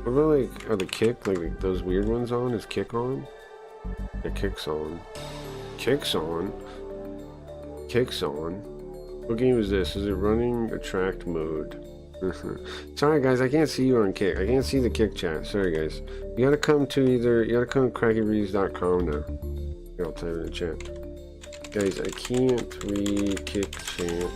What about like, are the kick, like those weird ones on? Is kick on? Yeah, kick's on. Kick's on? Kick's on? What game is this? Is it running attract mode? Sorry guys, I can't see you on kick. I can't see the kick chat. Sorry guys. You gotta come to crackyreads.com now. Here, I'll type in the chat. Guys, I can't read kick chat.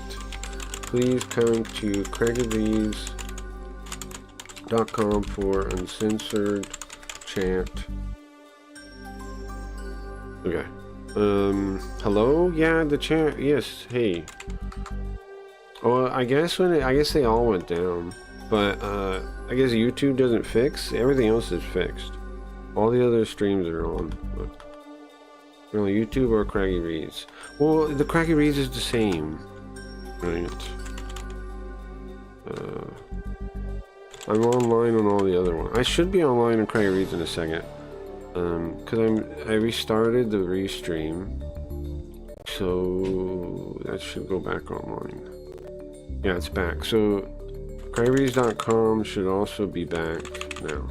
Please come to crackyreads.com for uncensored chat. Okay. Hello? Yeah, the chat. Yes. Hey. Well, I guess they all went down, but I guess YouTube doesn't fix. Everything else is fixed. All the other streams are on. Really, YouTube or Craggy Reads. Well, the Craggy Reads is the same, right? I'm online on all the other ones. I should be online on Craggy Reads in a second, because I restarted the restream, so that should go back online. Yeah, it's back. So, craggyreads.com should also be back now.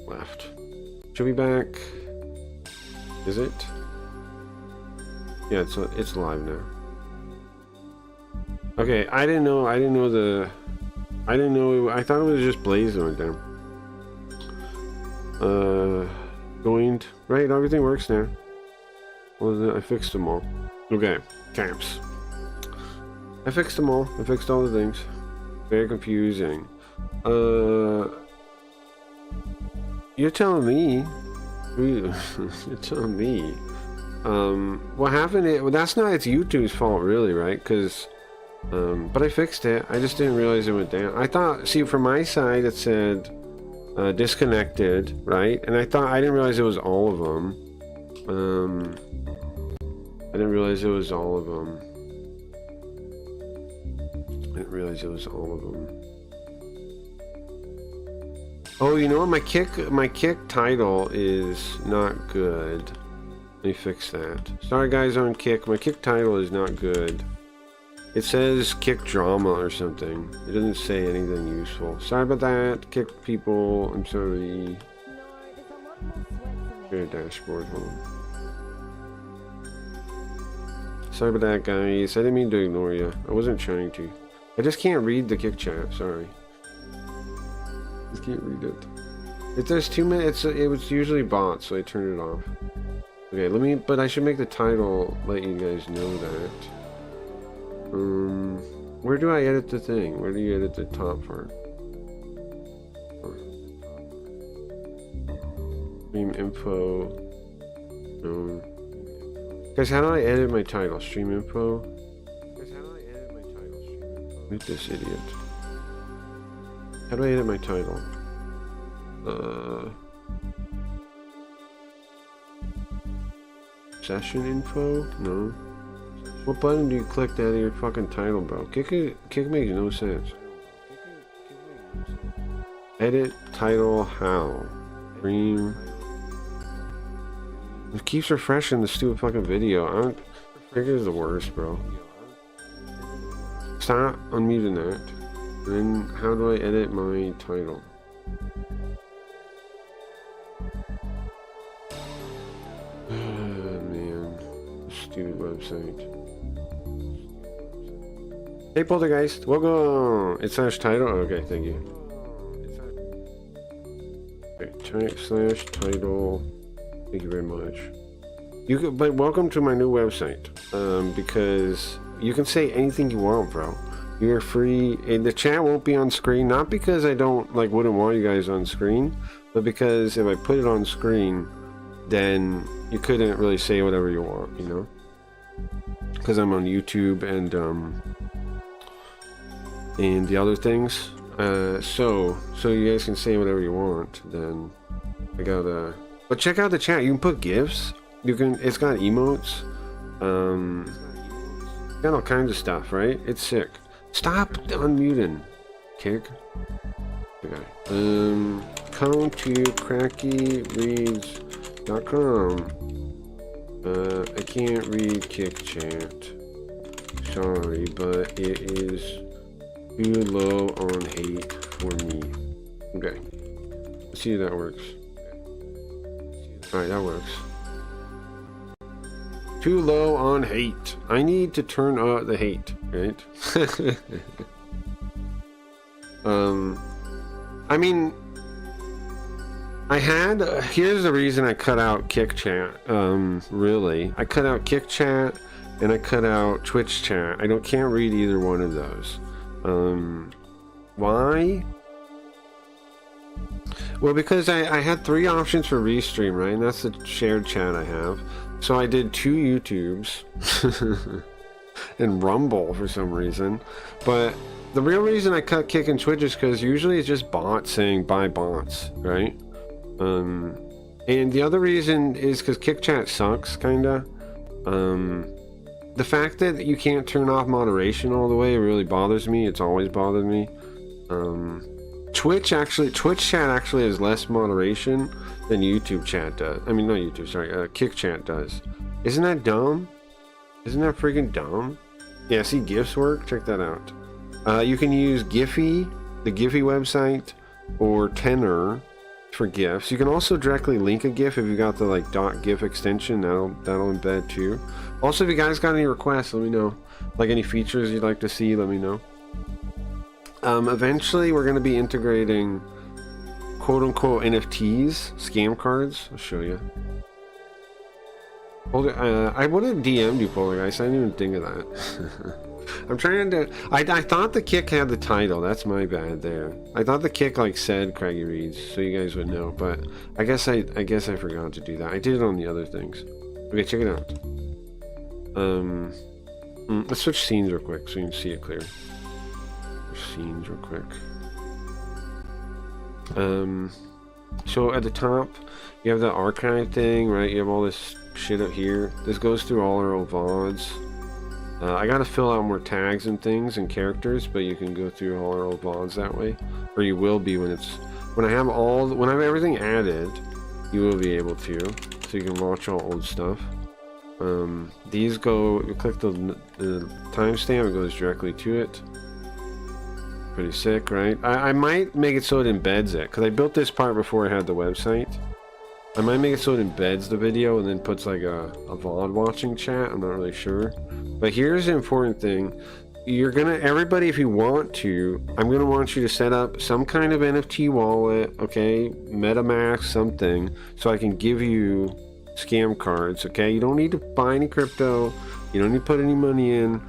Left. Should be back. Is it? Yeah, it's live now. Okay, I didn't know I thought it was just Blaze that went down. Joined. Right, everything works now. Well, I fixed them all. Okay, camps. I fixed them all. I fixed all the things. Very confusing. You're telling me. You're telling me. What happened? Well, that's not it's YouTube's fault, really, right? Because, but I fixed it. I just didn't realize it went down. I thought, see, from my side, it said disconnected, right? And I didn't realize it was all of them. I didn't realize it was all of them. I didn't realize it was all of them. Oh, you know what? My kick title is not good. Let me fix that. Sorry guys on kick. My kick title is not good. It says kick drama or something. It doesn't say anything useful. Sorry about that. Kick people. I'm sorry. Go to dashboard. Hold on. Sorry about that, guys. I didn't mean to ignore you. I wasn't trying to. I just can't read the kick chat. Sorry. Just can't read it. If there's 2 minutes, it was usually bots, so I turned it off. Okay, but I should make the title let you guys know that. Where do I edit the thing? Where do you edit the top part? Stream info. No. Guys, how do I edit my title? Stream info? Guys, how do I edit my title? Stream info? Look at this idiot. How do I edit my title? Session info? No. What button do you click to edit your fucking title, bro? Kick makes no sense. Edit title how? Stream. It keeps refreshing the stupid fucking video. Kick is the worst, bro. Stop unmuting that. Then how do I edit my title? Man, stupid website. Hey Poltergeist, welcome. It's /title. Okay, thank you. Okay, /title. Thank you very much. But welcome to my new website. Because you can say anything you want, bro. You're free, and the chat won't be on screen, not because I wouldn't want you guys on screen, but because if I put it on screen, then you couldn't really say whatever you want, you know? Because I'm on YouTube and the other things. So you guys can say whatever you want, then I gotta... But check out the chat, you can put GIFs, it's got emotes, got all kinds of stuff, right? It's sick. Stop unmuting, kick. Okay. Come to crackyreads.com. I can't read kick chat. Sorry, but it is too low on hate for me. Okay. Let's see if that works. Alright, that works. Too low on hate. I need to turn up the hate, right? I mean, here's the reason I cut out Kick Chat, really. I cut out Kick Chat and I cut out Twitch Chat. Can't read either one of those. Why? Well, because I had 3 options for restream, right? And that's the shared chat I have. So I did 2 YouTubes and Rumble for some reason. But the real reason I cut Kick and Twitch is because usually it's just bots saying buy bots, right? And the other reason is because Kick Chat sucks, kinda. The fact that you can't turn off moderation all the way really bothers me. It's always bothered me. Twitch chat actually has less moderation than YouTube chat does. I mean, not YouTube, sorry, Kick Chat does. Isn't that dumb? Isn't that freaking dumb? Yeah, see GIFs work? Check that out. You can use Giphy, the Giphy website, or Tenor for GIFs. You can also directly link a GIF if you got the like .gif extension. That'll embed too. Also, if you guys got any requests, let me know. Like any features you'd like to see, let me know. Eventually, we're going to be integrating quote-unquote NFTs, scam cards. I'll show you. I would have DM'd you, Polargeist. I didn't even think of that. I'm trying to... I thought the Kick had the title. That's my bad there. I thought the Kick like said Craggy Reads, so you guys would know. But I guess I forgot to do that. I did it on the other things. Okay, check it out. Let's switch scenes real quick so you can see it clear. Scenes real quick. So at the top you have the archive thing, right? You have all this shit up here. This goes through all our old VODs. I gotta fill out more tags and things and characters, but you can go through all our old VODs that way, or you will be when I have everything added. You will be able to, so you can watch all old stuff. These go. You click the timestamp, it goes directly to it. Pretty sick, right? I might make it so it embeds it, because I built this part before I had the website. I might make it so it embeds the video and then puts like a VOD watching chat. I'm not really sure. But here's the important thing. Everybody, if you want to, I'm gonna want you to set up some kind of NFT wallet, okay? MetaMask, something, so I can give you scam cards, okay? You don't need to buy any crypto. You don't need to put any money in.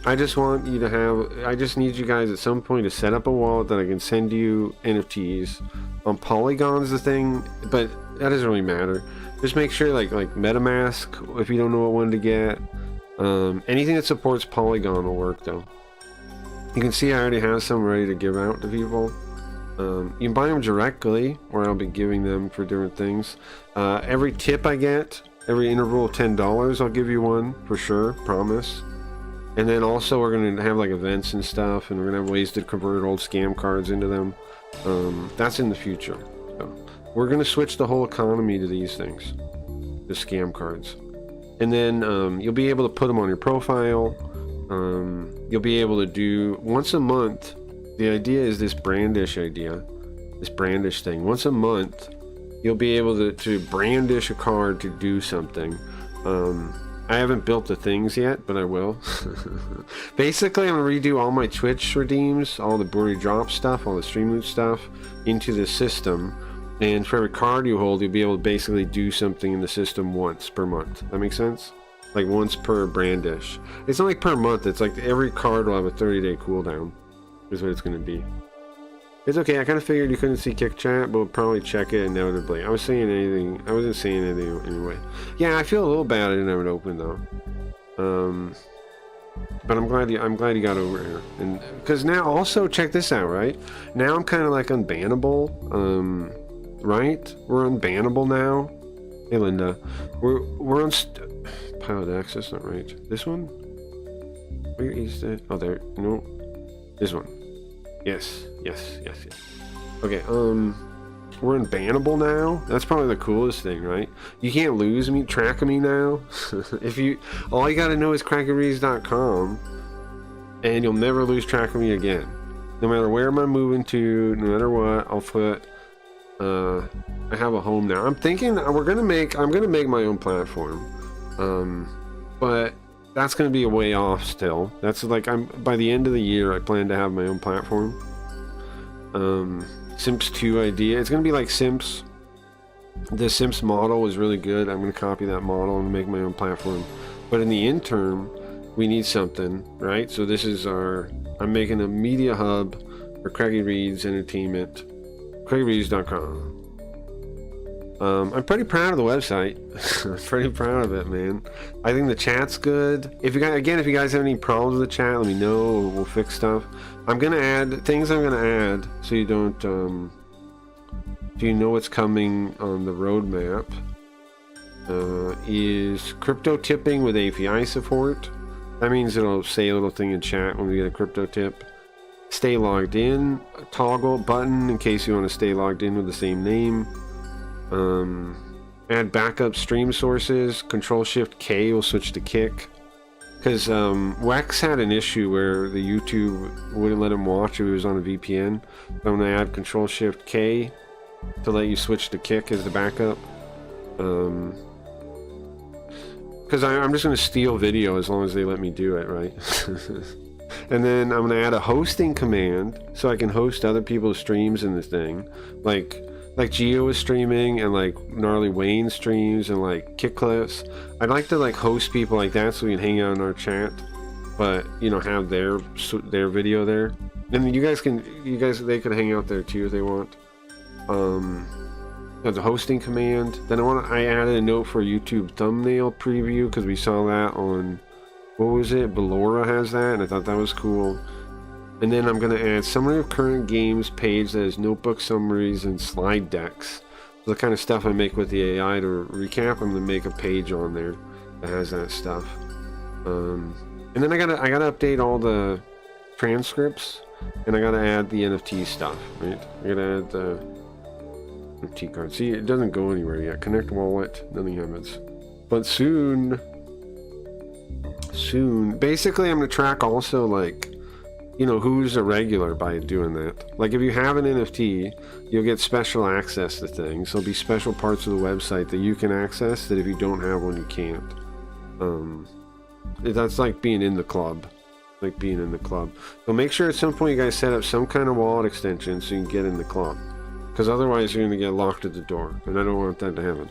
I just need you guys at some point to set up a wallet that I can send you NFTs. Polygon's the thing, but that doesn't really matter. Just make sure like MetaMask, if you don't know what one to get. Anything that supports Polygon will work though. You can see I already have some ready to give out to people. You can buy them directly, or I'll be giving them for different things. Every tip I get, every interval of $10, I'll give you one for sure, promise. And then also we're going to have like events and stuff, and we're going to have ways to convert old scam cards into them. That's in the future. So we're going to switch the whole economy to these things, the scam cards. And then you'll be able to put them on your profile. You'll be able to do once a month. The idea is this brandish thing. Once a month, you'll be able to brandish a card to do something. I haven't built the things yet, but I will. Basically, I'm gonna redo all my Twitch redeems, all the Buri drop stuff, all the stream loot stuff into the system. And for every card you hold, you'll be able to basically do something in the system once per month. That makes sense? Like once per brandish. It's not like per month, it's like every card will have a 30-day cooldown. Is what it's gonna be. It's okay, I kind of figured you couldn't see Kick Chat, but we'll probably check it inevitably. I wasn't saying anything anyway. Yeah, I feel a little bad I didn't have it open though. But I'm glad you got over here. And because now also check this out, right? Now I'm kind of like unbannable. Right? We're unbannable now. Hey Linda, we're on pilot access, not right. This one? Where is that? Oh, there. No, this one. Yes. Okay, we're unbannable now. That's probably the coolest thing, right? You can't lose me, track of me now. All you gotta know is crackerreads.com, and you'll never lose track of me again. No matter where am I moving to, no matter what, I'll put, I have a home now. I'm thinking I'm gonna make my own platform. But that's gonna be a way off still. That's like, by the end of the year, I plan to have my own platform. Simps 2 idea. It's gonna be like Simps. The Simps model was really good. I'm gonna copy that model and make my own platform. But in the interim, we need something, right? So this is I'm making a media hub for Craigie Reed's Entertainment. CraigieReeds.com. I'm pretty proud of the website. I'm pretty proud of it, man. I think the chat's good. If you guys have any problems with the chat, let me know. We'll fix stuff. I'm gonna add things. I'm gonna add so you don't. So you know what's coming on the roadmap. Is crypto tipping with API support. That means it'll say a little thing in chat when we get a crypto tip. Stay logged in. Toggle button in case you want to stay logged in with the same name. Add backup stream sources. Control-Shift-K will switch to Kick. Because Wex had an issue where the YouTube wouldn't let him watch if he was on a VPN. So I'm going to add Control-Shift-K to let you switch to Kick as the backup. Because I'm just going to steal video as long as they let me do it, right? And then I'm going to add a hosting command so I can host other people's streams in this thing. Like Geo is streaming, and like Gnarly Wayne streams, and like Kick Clips. I'd like to like host people like that so we can hang out in our chat, but you know, have their video there. And they could hang out there too if they want. That's a hosting command. Then I added a note for YouTube thumbnail preview because we saw that on, what was it? Ballora has that, and I thought that was cool. And then I'm going to add summary of current games page that has notebook summaries and slide decks. The kind of stuff I make with the AI to recap, I'm going to make a page on there that has that stuff. And then I gotta update all the transcripts, and I gotta add the NFT stuff, right? I gotta add the NFT card. See, it doesn't go anywhere yet. Connect wallet, nothing happens. But soon, basically I'm gonna track also, like, you know, who's a regular by doing that. Like, if you have an NFT, you'll get special access to things. There'll be special parts of the website that you can access that if you don't have one, you can't. That's like being in the club. So make sure at some point you guys set up some kind of wallet extension so you can get in the club. Because otherwise you're going to get locked at the door. And I don't want that to happen.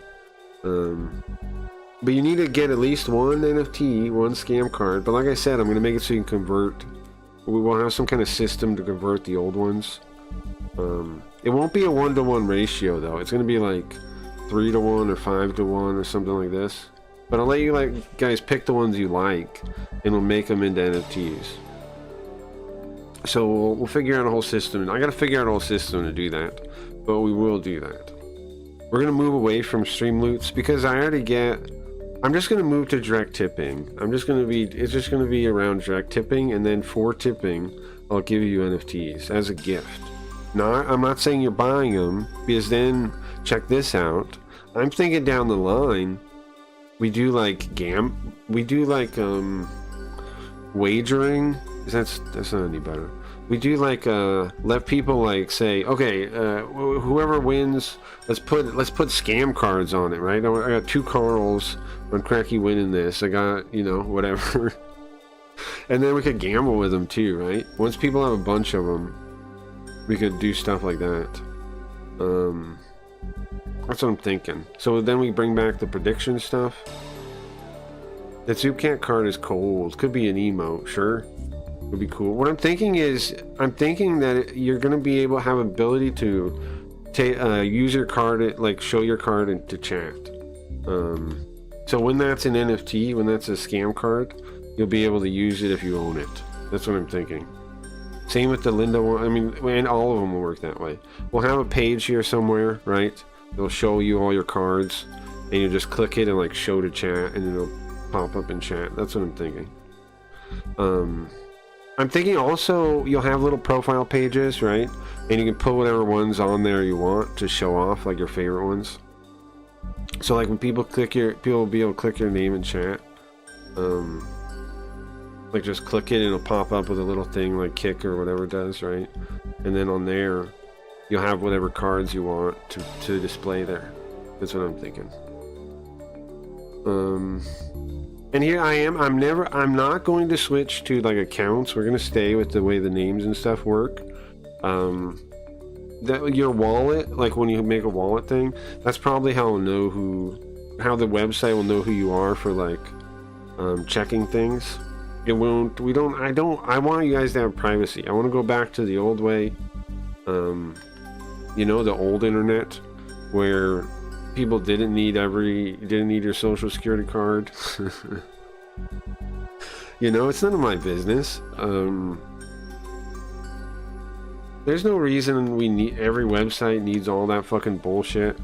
But you need to get at least one NFT, one scam card. But like I said, I'm going to make it so you can convert. We will have some kind of system to convert the old ones. It won't be a 1-to-1 ratio though. It's going to be like 3-to-1 or 5-to-1 or something like this. But I'll let you guys pick the ones you like, and we'll make them into NFTs. So we'll figure out a whole system. I got to figure out a whole system to do that, but we will do that. We're going to move away from stream loots because I'm just going to move to direct tipping. It's just going to be around direct tipping, and then for tipping, I'll give you NFTs as a gift. I'm not saying you're buying them, because then, check this out. I'm thinking down the line, we do like wagering. That's not any better. We do like let people like say, okay, whoever wins, let's put scam cards on it, right? I got 2 Carls on Cracky winning this. I got, you know, whatever. And then we could gamble with them too, right? Once people have a bunch of them, we could do stuff like that. That's what I'm thinking. So then we bring back the prediction stuff. The Zoopcat card is cold. Could be an emote, sure. Would be cool. What I'm thinking is, that you're going to be able to have ability to use your card, like show your card into chat. So when that's an NFT, when that's a scam card, you'll be able to use it if you own it. That's what I'm thinking. Same with the Linda one. I mean, and all of them will work that way. We'll have a page here somewhere, right? It'll show you all your cards, and you just click it and like show to chat, and it'll pop up in chat. That's what I'm thinking. I'm thinking also you'll have little profile pages, right? And you can put whatever ones on there you want to show off, like your favorite ones. So like when people will be able to click your name in chat. Like just click it and it'll pop up with a little thing like kick or whatever it does, right? And then on there, you'll have whatever cards you want to display there. That's what I'm thinking. And here I am. I'm not going to switch to like accounts. We're gonna stay with the way the names and stuff work. That your wallet, like when you make a wallet thing, that's probably how I'll know how the website will know who you are for like checking things. It won't. I want you guys to have privacy. I want to go back to the old way. You know, the old internet where people didn't need your social security card. You know, it's none of my business. There's no reason every website needs all that fucking bullshit.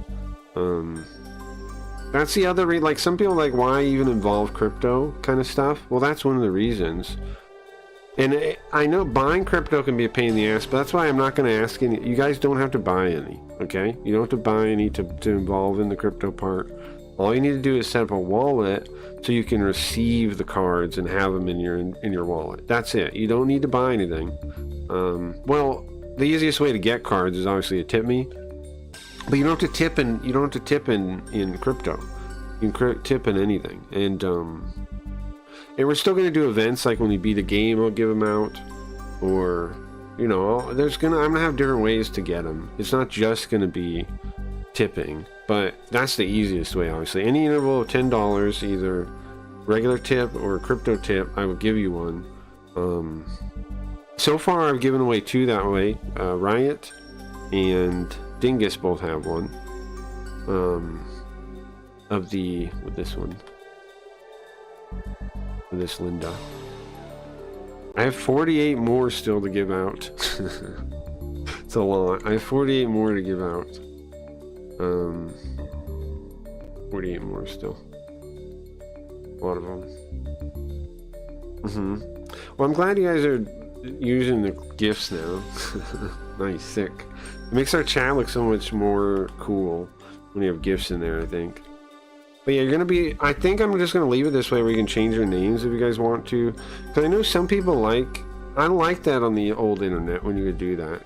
That's the other like some people like, why even involve crypto kind of stuff? Well, that's one of the reasons. And I know buying crypto can be a pain in the ass, but that's why I'm not going to ask any. You guys don't have to buy any, okay? You don't have to buy any to involve in the crypto part. All you need to do is set up a wallet so you can receive the cards and have them in your wallet. That's it. You don't need to buy anything. Well, the easiest way to get cards is obviously to tip me, but you don't have to tip in crypto. You can tip in anything, and we're still going to do events like when we beat a game, I'll give them out, or you know, I'm going to have different ways to get them. It's not just going to be tipping, but that's the easiest way. Obviously, any interval of $10, either regular tip or crypto tip, I will give you one. So far, I've given away 2 that way. Riot and Dingus both have one. With this one. With this Linda. I have 48 more still to give out. It's a lot. I have 48 more to give out. 48 more still. A lot of them. Well, I'm glad you guys are using the gifts now. Nice, sick. It makes our chat look so much more cool when you have gifts in there, I think. But yeah, I think I'm just going to leave it this way where you can change your names if you guys want to. Because I know some people I like that on the old internet when you would do that.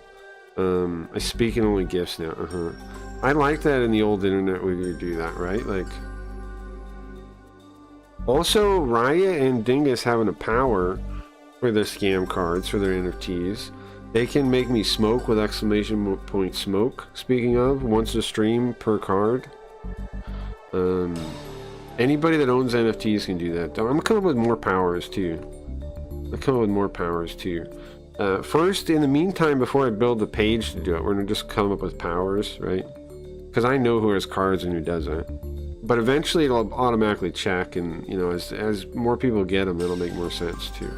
I speak in only gifts now. I like that in the old internet when you do that, right? Like, also, Riot and Dingus having a power for their scam cards, for their NFTs. They can make me smoke with exclamation point smoke. Speaking of, once a stream per card. Anybody that owns NFTs can do that. I'm gonna come up with more powers too. First, in the meantime, before I build the page to do it, we're gonna just come up with powers, right? Because I know who has cards and who doesn't. But eventually, it'll automatically check, and you know, as more people get them, it'll make more sense too.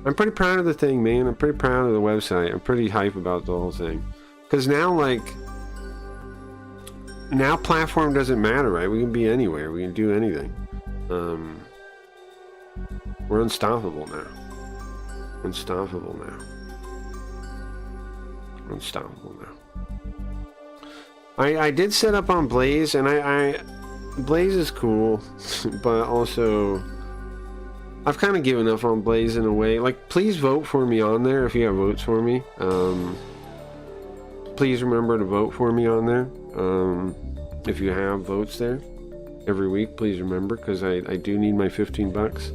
I'm pretty proud of the thing, man. I'm pretty proud of the website. I'm pretty hype about the whole thing. Because now, now platform doesn't matter, right? We can be anywhere. We can do anything. We're unstoppable now. Unstoppable now. I did set up on Blaze, and Blaze is cool, but also I've kind of given up on Blaze in a way. Like, please vote for me on there if you have votes for me. Please remember to vote for me on there. If you have votes there every week, please remember, because I do need my 15 bucks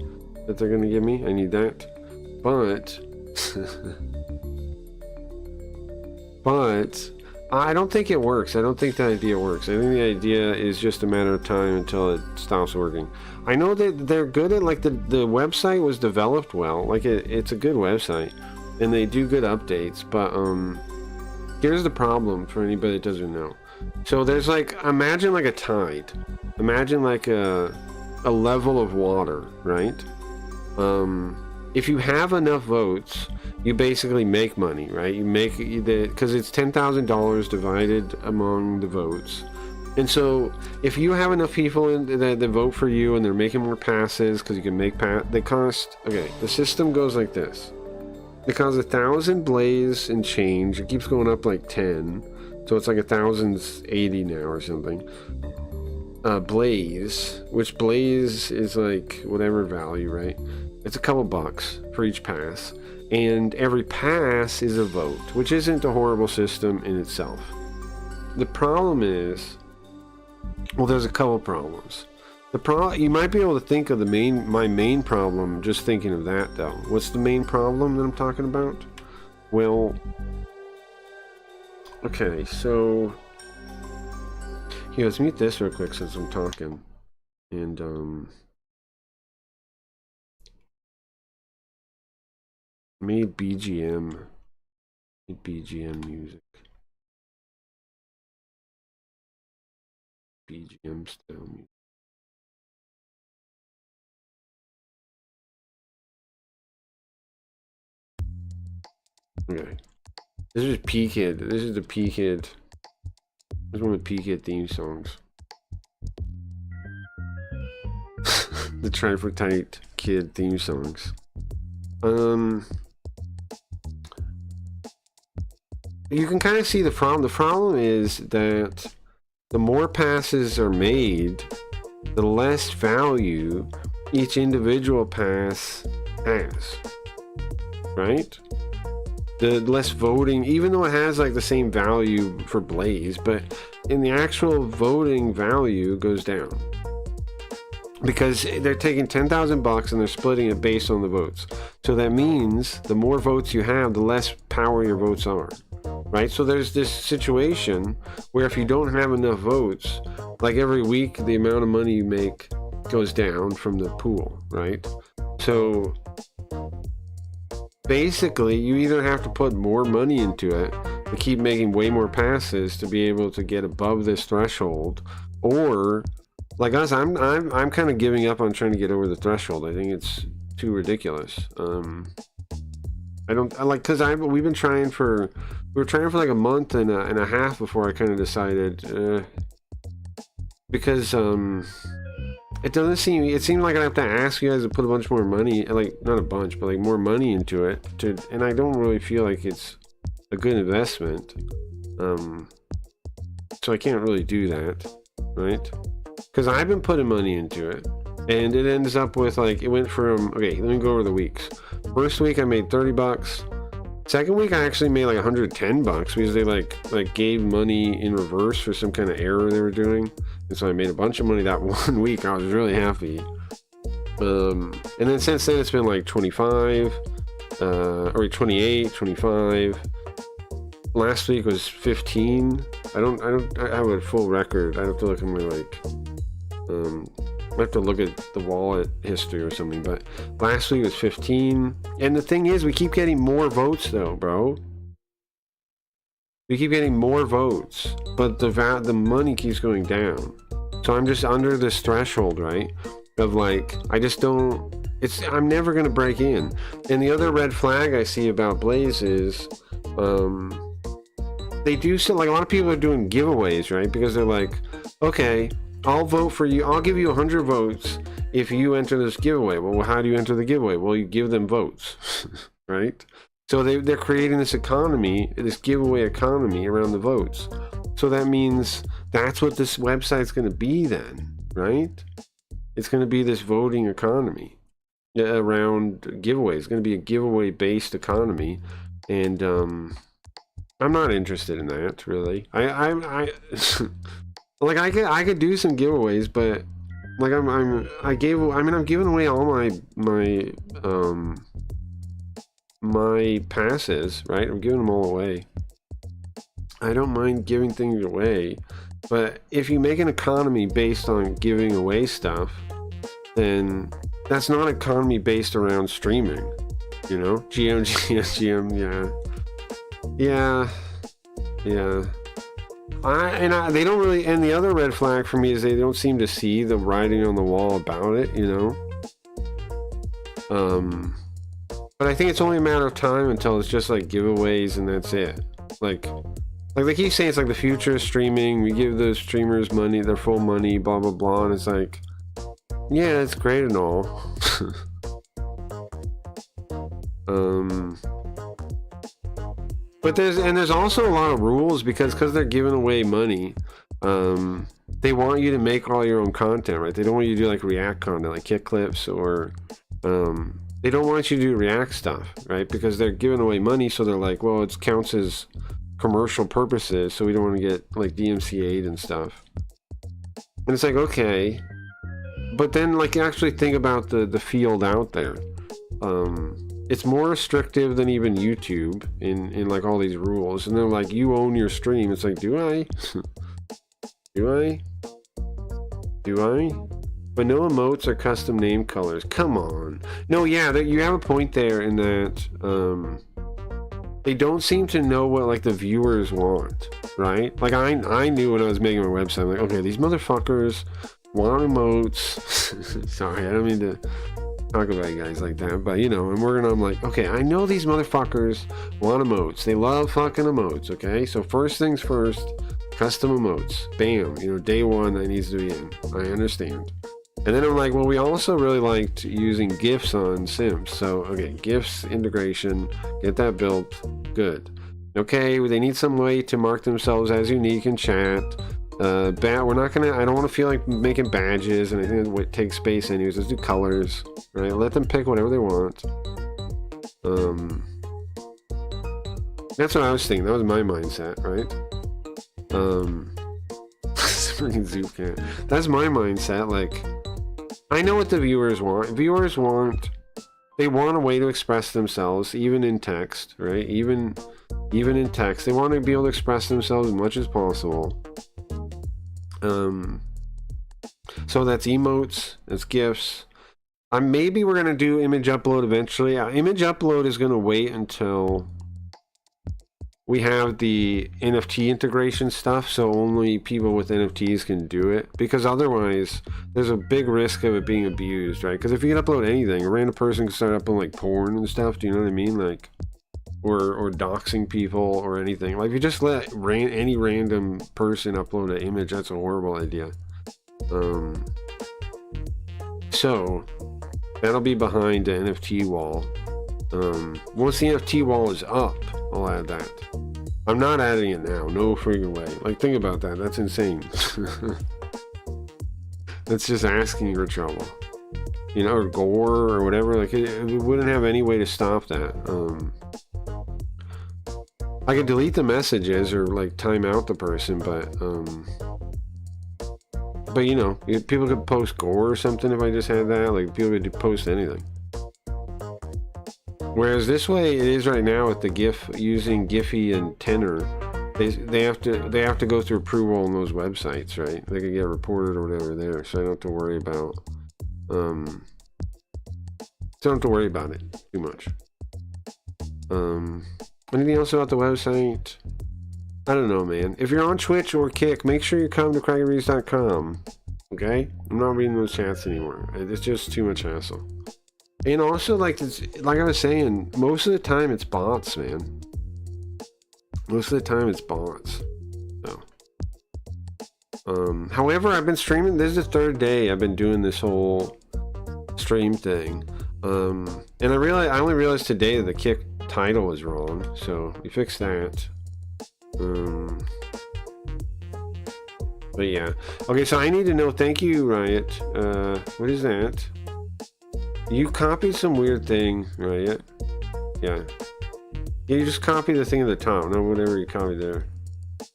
that they're going to give me. I need that. But I don't think it works. I don't think the idea works. I think the idea is just a matter of time until it stops working. I know that they're good at, like, the website was developed well. Like, it's a good website, and they do good updates, but here's the problem for anybody that doesn't know. So there's, like, imagine like a tide. Imagine like a level of water, right? If you have enough votes, you basically make money, right? You make because it's $10,000 divided among the votes. And so if you have enough people that vote for you and they're making more passes, because you can make they cost, okay, the system goes like this. It costs 1,000 blaze and change. It keeps going up like 10. So it's like 1,080 now or something. Blaze, which Blaze is like whatever value, right? It's a couple bucks for each pass, and every pass is a vote, which isn't a horrible system in itself. The problem is, well, there's a couple problems. You might be able to think of my main problem just thinking of that though. What's the main problem that I'm talking about? Well, okay, so here, let's mute this real quick since I'm talking. And made BGM music. BGM style music. Okay. This is P-Kid. This is the P-Kid. This is one of the P-Kid theme songs. The Tripartite Kid theme songs. You can kind of see the problem. The problem is that the more passes are made, the less value each individual pass has. Right? The less voting, even though it has like the same value for Blaze, but in the actual voting value goes down. Because they're taking 10,000 bucks and they're splitting it based on the votes. So that means the more votes you have, the less power your votes are. Right? So there's this situation where if you don't have enough votes, like every week the amount of money you make goes down from the pool, right? So basically you either have to put more money into it to keep making way more passes to be able to get above this threshold, or like us, I'm kind of giving up on trying to get over the threshold. I think it's too ridiculous. We've been trying for like a month and a half before I kind of decided, because it seemed like I have to ask you guys to put a bunch more money, like not a bunch, but like more money into it, and I don't really feel like it's a good investment. So I can't really do that, right? Because I've been putting money into it, and it ends up with like, it went from, okay, let me go over the weeks. First week I made 30 bucks. Second week I actually made like 110 bucks because they like gave money in reverse for some kind of error they were doing. And so I made a bunch of money that one week. I was really happy. And then since then it's been like 25, or 28, 25. Last week was 15. I have a full record. I have to look at my I have to look at the wallet history or something, but last week was 15. And the thing is, we keep getting more votes though, bro. We keep getting more votes, but the money keeps going down. So I'm just under this threshold, right? Of like, I'm never gonna break in. And the other red flag I see about Blaze is, they do so, like a lot of people are doing giveaways, right? Because they're like, okay, I'll vote for you. I'll give you 100 votes if you enter this giveaway. Well, how do you enter the giveaway? Well, you give them votes, right? So they're creating this economy, this giveaway economy around the votes. So that means that's what this website's going to be then, right? It's going to be this voting economy around giveaways. It's going to be a giveaway-based economy, and I'm not interested in that, really. Like I could do some giveaways, but like I'm giving away all my passes, right? I'm giving them all away. I don't mind giving things away, but if you make an economy based on giving away stuff, then that's not an economy based around streaming, you know? GM, yeah. They don't really, and the other red flag for me is they don't seem to see the writing on the wall about it, you know? But I think it's only a matter of time until it's just like giveaways and that's it. Like they keep saying it's like the future of streaming, we give those streamers money, their full money, blah blah blah, and it's like, yeah, it's great and all. But there's also a lot of rules because they're giving away money. they want you to make all your own content, right? They don't want you to do like React content, like kick clips, or they don't want you to do React stuff, right? Because they're giving away money, so they're like, well, it counts as commercial purposes, so we don't want to get like DMCA'd and stuff. And it's like, okay, but then like you actually think about the field out there. It's more restrictive than even YouTube in like all these rules, and they're like, you own your stream. It's like, do I? Do I? But no emotes or custom name colors. Come on. No, yeah, you have a point there in that they don't seem to know what like the viewers want, right? Like I knew when I was making my website, I'm like, okay, these motherfuckers want emotes. Sorry, I don't mean to talk about you guys like that, but you know, and I'm like, okay, I know these motherfuckers want emotes. They love fucking emotes, okay? So first things first, custom emotes. Bam, you know, day one that needs to be in. I understand. And then I'm like, well, we also really liked using GIFs on Sims. So, okay, GIFs integration, get that built, good. Okay, they need some way to mark themselves as unique in chat. We're not gonna, I don't want to feel like making badges and anything that takes space anyways. Let's do colors, right? Let them pick whatever they want. That's what I was thinking. That was my mindset, right? Freaking Zoopcat. That's my mindset. Like, I know what the viewers want. Viewers want, they want a way to express themselves, even in text, right? Even in text, they want to be able to express themselves as much as possible. So that's emotes, that's GIFs. Maybe we're gonna do image upload eventually. Image upload is gonna wait until we have the NFT integration stuff, so only people with NFTs can do it, because otherwise there's a big risk of it being abused, right? Because if you can upload anything, a random person can start uploading like porn and stuff, do you know what I mean? Like, or doxing people or anything. Like, if you just let any random person upload an image, that's a horrible idea. So that'll be behind the NFT wall. Once the NFT wall is up, I'll add that. I'm not adding it now, no freaking way. Like, think about that, that's insane. That's just asking for trouble. You know, or gore or whatever, like it wouldn't have any way to stop that. I could delete the messages or like time out the person, but you know, people could post gore or something if I just had that. Like, people could post anything. Whereas this way it is right now with the GIF, using Giphy and Tenor, they have to go through approval on those websites, right? They could get reported or whatever there, so I don't have to worry about it too much. Anything else about the website? I don't know, man. If you're on Twitch or Kick, make sure you come to crackerreads.com. Okay? I'm not reading those chats anymore. It's just too much hassle. And also, like I was saying, most of the time it's bots, man. Most of the time it's bots. So, however, I've been streaming. This is the third day I've been doing this whole stream thing. And I only realized today that the Kick title is wrong, so we fixed that. But yeah. Okay, so I need to know. Thank you, Riot. What is that? You copied some weird thing, Riot. Yeah. You just copy the thing at the top, no, whatever you copied there.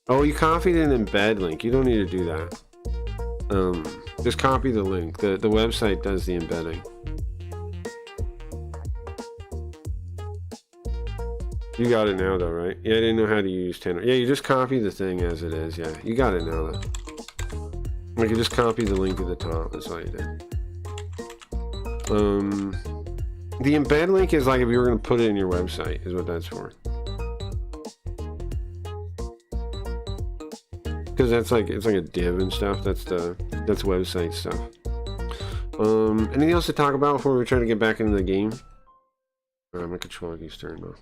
Oh, you copied an embed link. You don't need to do that. Just copy the link. The website does the embedding. You got it now, though, right? Yeah, I didn't know how to use Tenor. Yeah, you just copy the thing as it is. Yeah, you got it now, though. Like, you just copy the link at the top. That's all you did. The embed link is like if you were going to put it in your website, is what that's for. Because that's like, it's like a div and stuff. That's website stuff. Anything else to talk about before we try to get back into the game? My controller keeps turning off.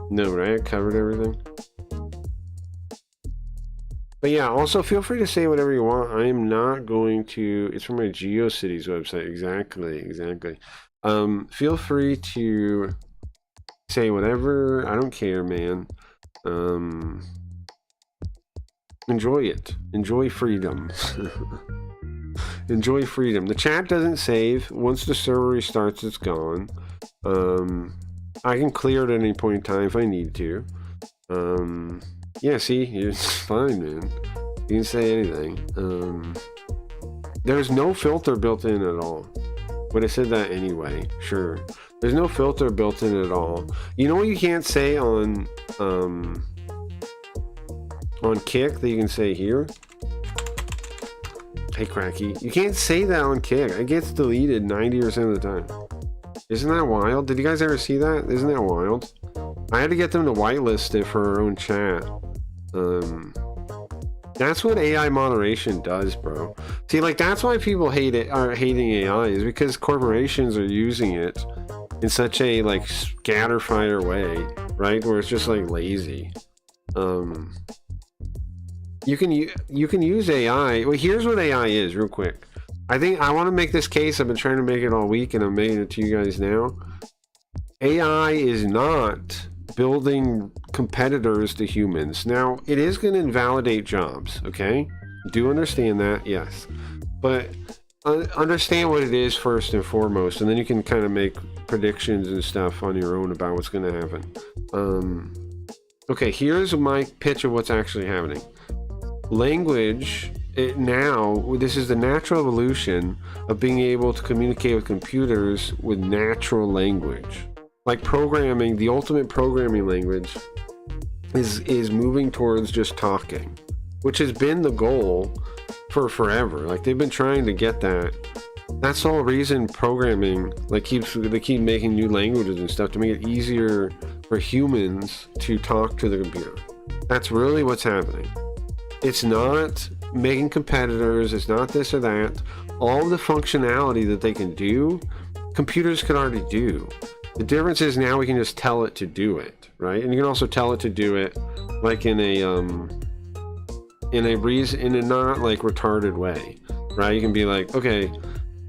No, right? I covered everything. But yeah, also feel free to say whatever you want. I am not going to, it's from my GeoCities website. Exactly. Feel free to say whatever. I don't care, man. Enjoy it. Enjoy freedom. Enjoy freedom. The chat doesn't save. Once the server restarts, it's gone. I can clear it at any point in time if I need to. Yeah, see? It's fine, man. You can say anything. There's no filter built in at all. But I said that anyway. Sure. There's no filter built in at all. You know what you can't say on Kick that you can say here? Hey, Cracky. You can't say that on Kick. It gets deleted 90% of the time. Isn't that wild? Did you guys ever see that? Isn't that wild? I had to get them to whitelist it for our own chat. That's what AI moderation does, bro. See, like, that's why people hate it, are hating AI, is because corporations are using it in such a, like, scatterfire way, right? Where it's just, like, lazy. You can use AI. Well, here's what AI is, real quick. I want to make this case. I've been trying to make it all week, and I'm making it to you guys now. AI is not building competitors to humans. Now, it is going to invalidate jobs, okay? Do understand that, yes. But understand what it is first and foremost, and then you can kind of make predictions and stuff on your own about what's going to happen. Okay, here's my pitch of what's actually happening. Language, this is the natural evolution of being able to communicate with computers with natural language. Like programming, the ultimate programming language is moving towards just talking, which has been the goal for forever. Like, they've been trying to get that. That's the whole reason programming, like, they keep making new languages and stuff to make it easier for humans to talk to the computer. That's really what's happening. It's not making competitors, it's not this or that. All the functionality that they can do, computers can already do. The difference is now we can just tell it to do it, right? And you can also tell it to do it like in a not like retarded way, right? You can be like, okay,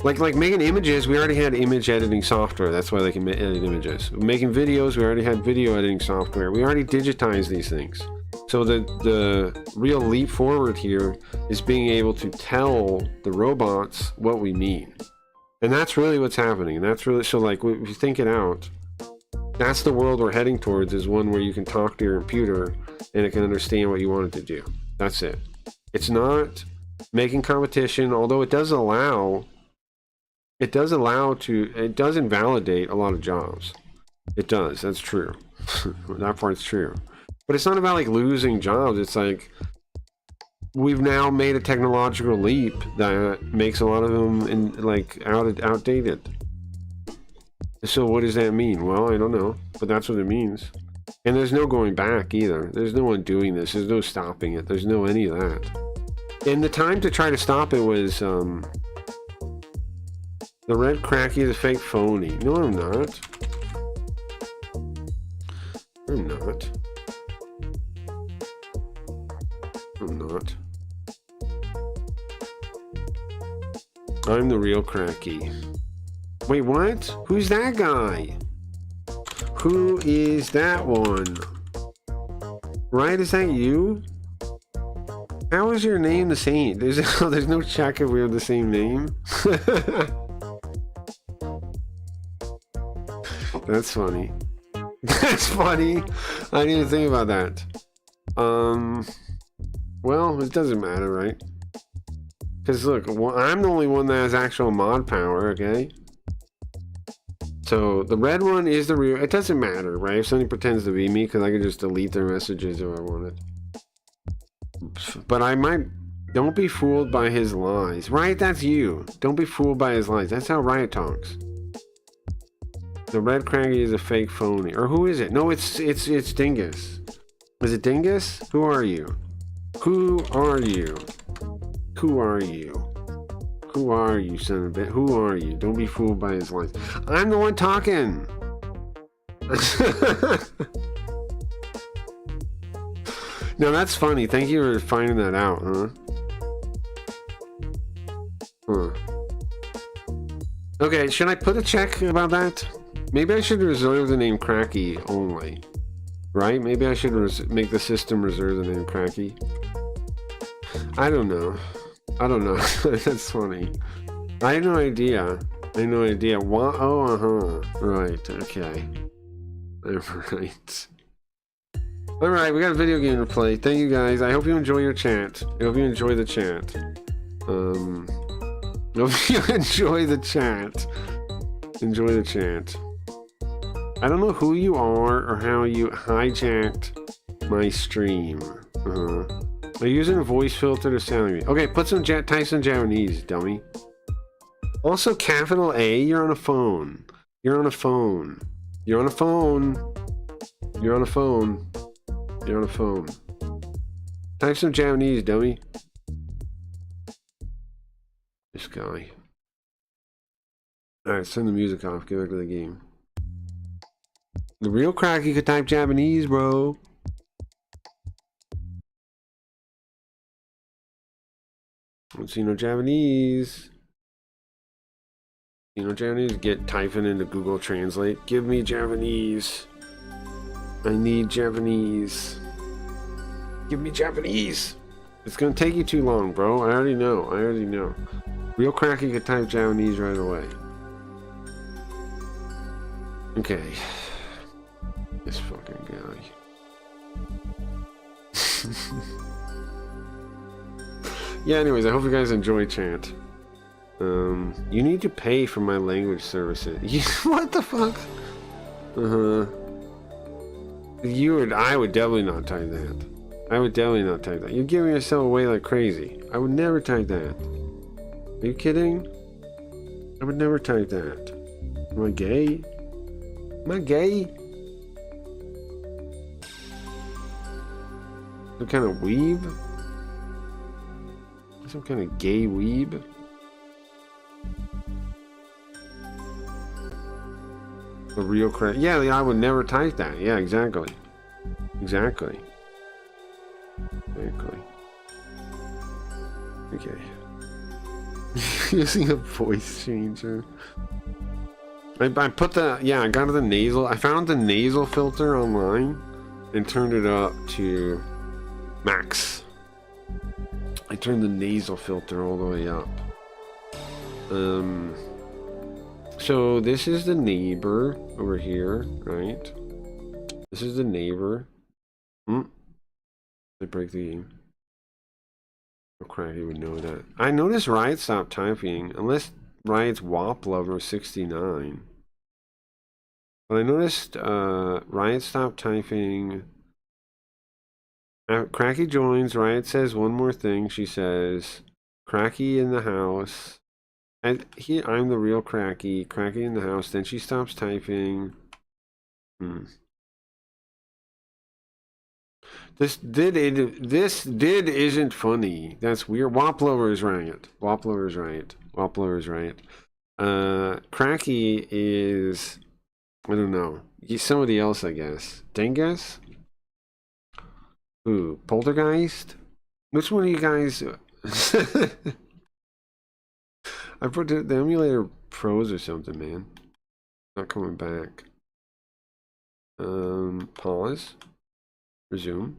like making images, we already had image editing software. That's why they can edit images. Making videos, we already had video editing software. We already digitized these things. So the real leap forward here is being able to tell the robots what we mean. And that's really what's happening. And that's really, so like, if you think it out, that's the world we're heading towards, is one where you can talk to your computer and it can understand what you want it to do. That's it. It's not making competition, although it does invalidate a lot of jobs. It does, that's true. That part's true. But it's not about like losing jobs. It's like we've now made a technological leap that makes a lot of them outdated. So what does that mean? Well, I don't know, but that's what it means. And there's no going back either. There's no one doing this. There's no stopping it. There's no any of that. And the time to try to stop it was the red cracky is a fake phony. No, I'm not. I'm not. I'm not. I'm the real cracky. Wait, what? Who's that guy? Who is that one? Right, is that you? How is your name the same? There's no check if we have the same name. That's funny. That's funny. I didn't even think about that. Well, it doesn't matter, right? Because look, I'm the only one that has actual mod power, okay? So the red one is the real. It doesn't matter, right? If somebody pretends to be me, because I can just delete their messages if I wanted. But I might. Don't be fooled by his lies, right? That's you. Don't be fooled by his lies. That's how Riot talks. The red cranky is a fake phony, or who is it? No, it's Dingus. Is it Dingus? Who are you? Who are you? Who are you? Who are you, son of a bitch? Who are you? Don't be fooled by his lies. I'm the one talking. Now that's funny. Thank you for finding that out, huh? Okay, should I put a check about that? Maybe I should reserve the name Cracky only. Right? Maybe I should make the system reserve the name Cracky. I don't know. I don't know. That's funny. I had no idea. I had no idea. What? Oh, Right. Okay. Right. Alright, we got a video game to play. Thank you guys. I hope you enjoy your chat. I hope you enjoy the chat. I hope you enjoy the chat. Enjoy the chat. I don't know who you are or how you hijacked my stream. I'm using a voice filter to sound me. Okay, put some type some Japanese, dummy. Also, capital A, you're on a phone. You're on a phone. You're on a phone. You're on a phone. You're on a phone. Type some Japanese, dummy. This guy. Alright, turn the music off. Get back to the game. The real cracky could type Japanese, bro. Don't see no Japanese. You know Japanese? Get typing into Google Translate. Give me Japanese. I need Japanese. Give me Japanese. It's gonna take you too long, bro. I already know. I already know. Real cracky could type Japanese right away. Okay. This fucking guy. Yeah, anyways, I hope you guys enjoy chat. You need to pay for my language services. What the fuck? I would definitely not type that. I would definitely not type that. You're giving yourself away like crazy. I would never type that. Are you kidding? I would never type that. Am I gay? Am I gay? Some kind of weeb? Some kind of gay weeb? A real crack. Yeah, I would never type that. Yeah, exactly. Exactly. Exactly. Okay. Using a voice changer. I put the, yeah, I got the nasal. I found the nasal filter online and turned it up to max. I turned the nasal filter all the way up. So this is the neighbor over here, right? This is the neighbor. I break the game. Oh crap, he would know that. I noticed Riot stopped typing, unless Riot's WAP lover 69. But I noticed Riot stopped typing. Cracky joins. Riot says one more thing. She says, "Cracky in the house." And I'm the real Cracky. Cracky in the house. Then she stops typing. This did isn't funny. That's weird. Waplover is right. Waplover is right. Waplover is right. Cracky is, I don't know. He's somebody else, I guess. Dingus? Ooh, Poltergeist? Which one of you guys? I put the emulator pros or something, man. Not coming back. Pause. Resume.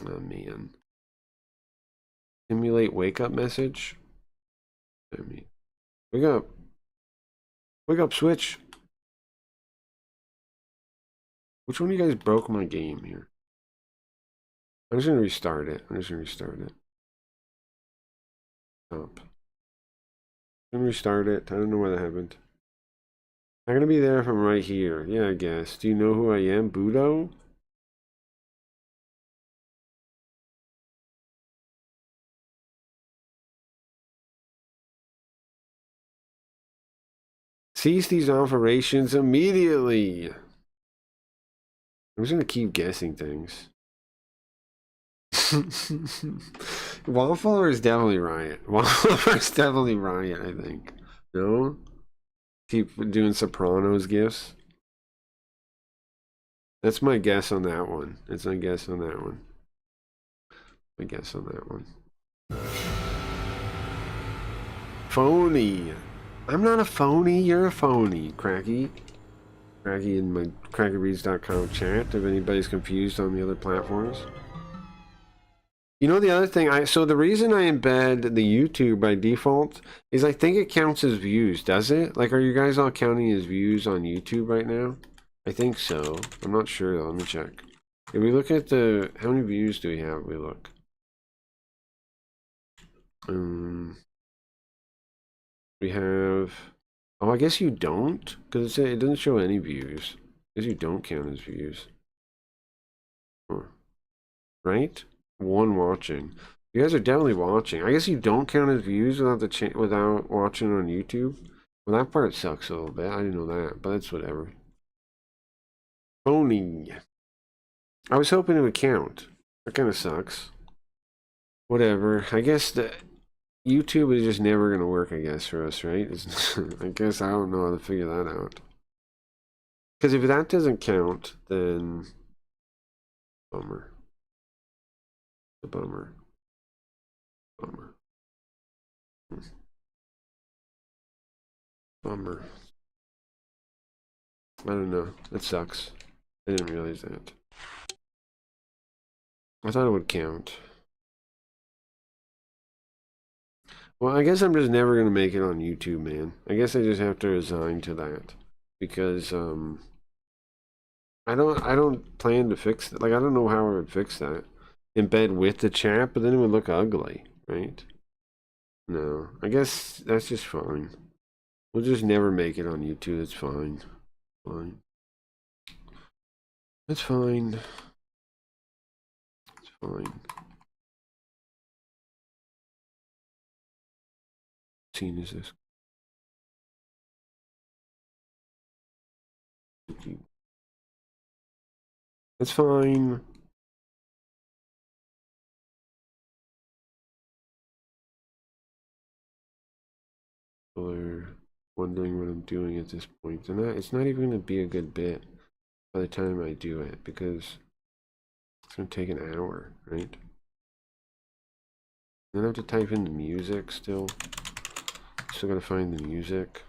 Oh man. Simulate wake up message. I mean, wake up. Wake up, Switch. Which one of you guys broke my game here? I'm just gonna restart it. Stop. I'm gonna restart it. I don't know why that happened. I'm gonna be there from right here. Yeah, I guess. Do you know who I am? Budo? Cease these operations immediately. I'm just gonna keep guessing things. Wallflower is definitely Riot. Wallflower is definitely Riot, I think. No? Keep doing Sopranos gifts. That's my guess on that one. That's my guess on that one. My guess on that one. Phony. I'm not a phony. You're a phony, Cracky. Cracky in my crackyreads.com chat if anybody's confused on the other platforms. You know the other thing, so the reason I embed the YouTube by default is I think it counts as views, does it? Like, are you guys all counting as views on YouTube right now? I think so. I'm not sure though. Let me check. If we look at how many views do we have? We look. We have. Oh, I guess you don't, because it doesn't show any views. I guess you don't count as views. Huh. Right? One watching. You guys are definitely watching. I guess you don't count as views without watching on YouTube. Well, that part sucks a little bit. I didn't know that, but that's whatever. Phony. I was hoping it would count. That kind of sucks. Whatever. I guess the YouTube is just never gonna work. I guess for us, right? I guess I don't know how to figure that out. Because if that doesn't count, then bummer. A bummer. Bummer. Bummer. I don't know. It sucks. I didn't realize that. I thought it would count. Well, I guess I'm just never gonna make it on YouTube, man. I guess I just have to resign to that. Because I don't plan to fix it. Like, I don't know how I would fix that. Embed with the chat, but then it would look ugly, right? No. I guess that's just fine. We'll just never make it on YouTube. It's fine. Fine. It's fine. It's fine. What scene is this? It's fine. People are wondering what I'm doing at this point. And it's not even going to be a good bit by the time I do it, because it's going to take an hour, right? Then I have to type in the music still. Still got to find the music.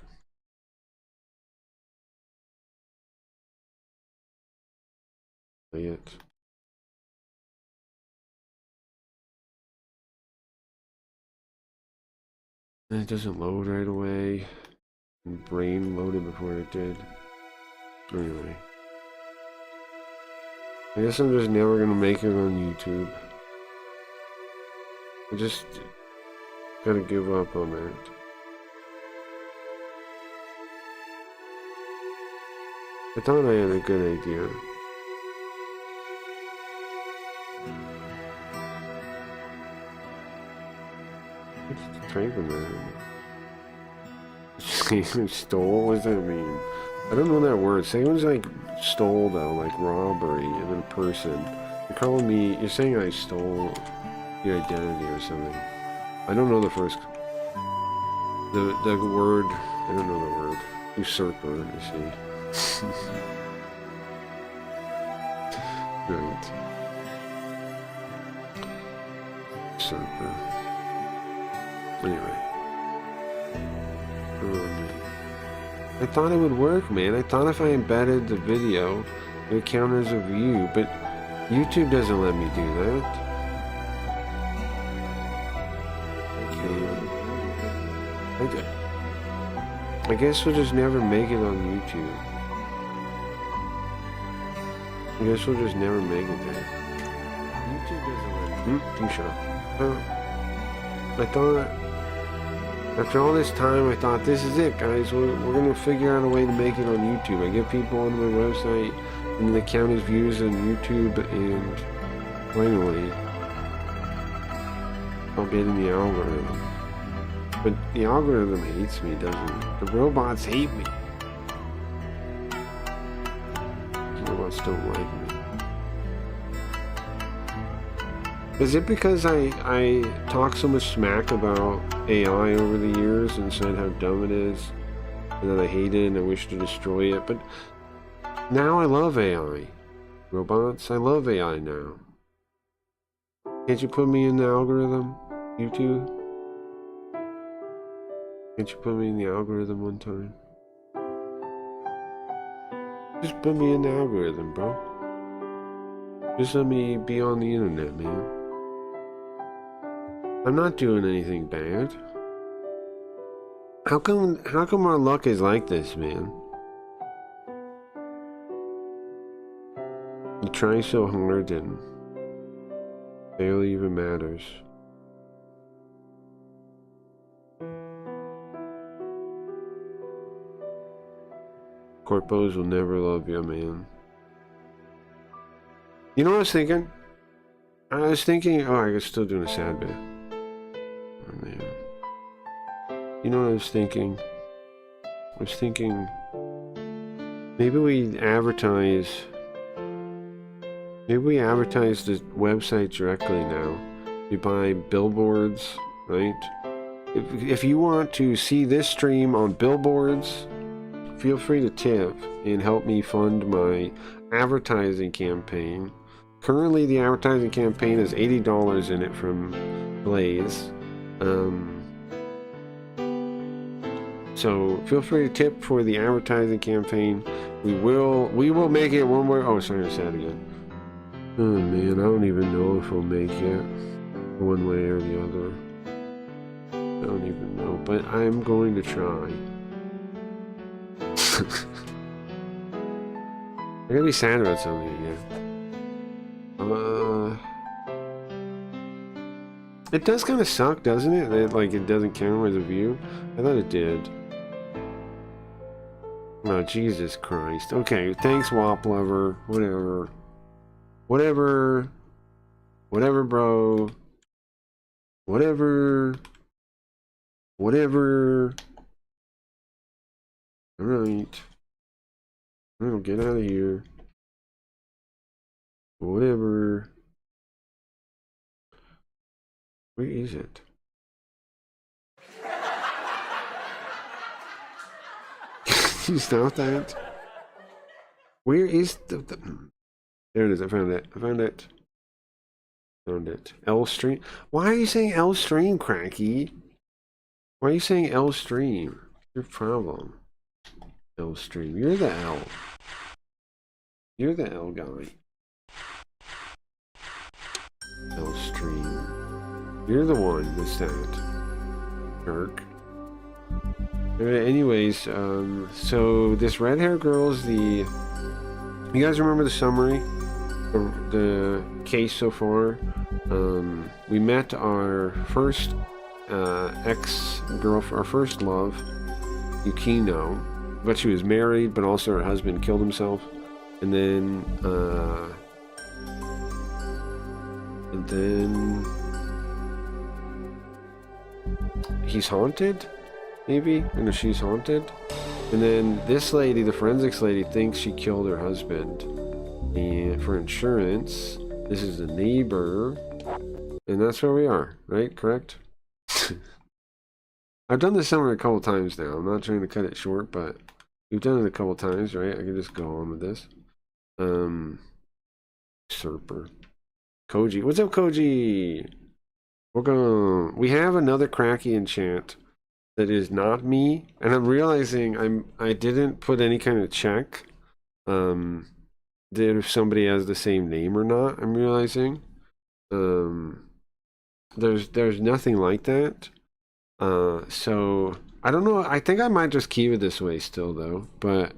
Play it. And it doesn't load right away. And brain loaded before it did. Anyway. I guess I'm just never gonna make it on YouTube. I just gotta give up on that. I thought I had a good idea. What's typing that? Stole? What does that mean? I don't know that word. Someone's like stole though, like robbery and then person. You're calling me, you're saying I stole your identity or something. I don't know the first, the word, I don't know the word. Usurper, you see. Right. Usurper. Anyway. I thought it would work, man. I thought if I embedded the video, it would count as a view, but YouTube doesn't let me do that. Okay. I guess we'll just never make it on YouTube. I guess we'll just never make it there. YouTube doesn't let me. You shut up. I thought... After all this time, I thought, this is it, guys. We're going to figure out a way to make it on YouTube. I get people on my website, and they count as views on YouTube, and finally, I'll get in the algorithm. But the algorithm hates me, doesn't it? The robots hate me. The robots don't like me. Is it because I talk so much smack about AI over the years and said how dumb it is, and that I hate it and I wish to destroy it? But now I love AI. Robots, I love AI now. Can't you put me in the algorithm, YouTube? Can't you put me in the algorithm one time? Just put me in the algorithm, bro. Just let me be on the internet, man. I'm not doing anything bad. How come our luck is like this, man? You try so hard and barely even matters. Corpos will never love you, man. You know what I was thinking? Oh, I was still doing a sad bit. Oh, man. You know what I was thinking? I was thinking maybe we advertise the website directly now. You buy billboards, right? If you want to see this stream on billboards, feel free to tip and help me fund my advertising campaign. Currently, the advertising campaign has $80 in it from Blaze. So feel free to tip for the advertising campaign. We will make it one more. Oh, sorry, I said it again. Oh man, I don't even know if we'll make it one way or the other. I don't even know, but I'm going to try. I'm gonna be sad about something again. It does kind of suck, doesn't it? That, like, it doesn't count as a view. I thought it did. Oh, Jesus Christ. Okay, thanks, Wop Lover. Whatever. Whatever. Whatever, bro. Whatever. Whatever. Alright. I'll get out of here. Whatever. Where is it? Can you stop that? Where is the... There it is. I found it. Found it. L stream. Why are you saying L stream, Cracky? Why are you saying L stream? Your problem. L stream. You're the L. You're the L guy. L stream. You're the one that's that. Jerk. Anyways, so this red hair girl is the... You guys remember the summary? The case so far? We met our first ex-girlfriend, our first love, Yukino, but she was married, but also her husband killed himself. And then he's haunted, maybe? Or she's haunted. And then this lady, the forensics lady, thinks she killed her husband. And for insurance, this is the neighbor. And that's where we are, right? Correct? I've done this summary a couple times now. I'm not trying to cut it short, but we've done it a couple times, right? I can just go on with this. Serper. Koji. What's up, Koji? Welcome. We have another cracky enchant that is not me, and I'm realizing I didn't put any kind of check that if somebody has the same name or not. I'm realizing there's nothing like that. So I don't know. I think I might just keep it this way still, though. But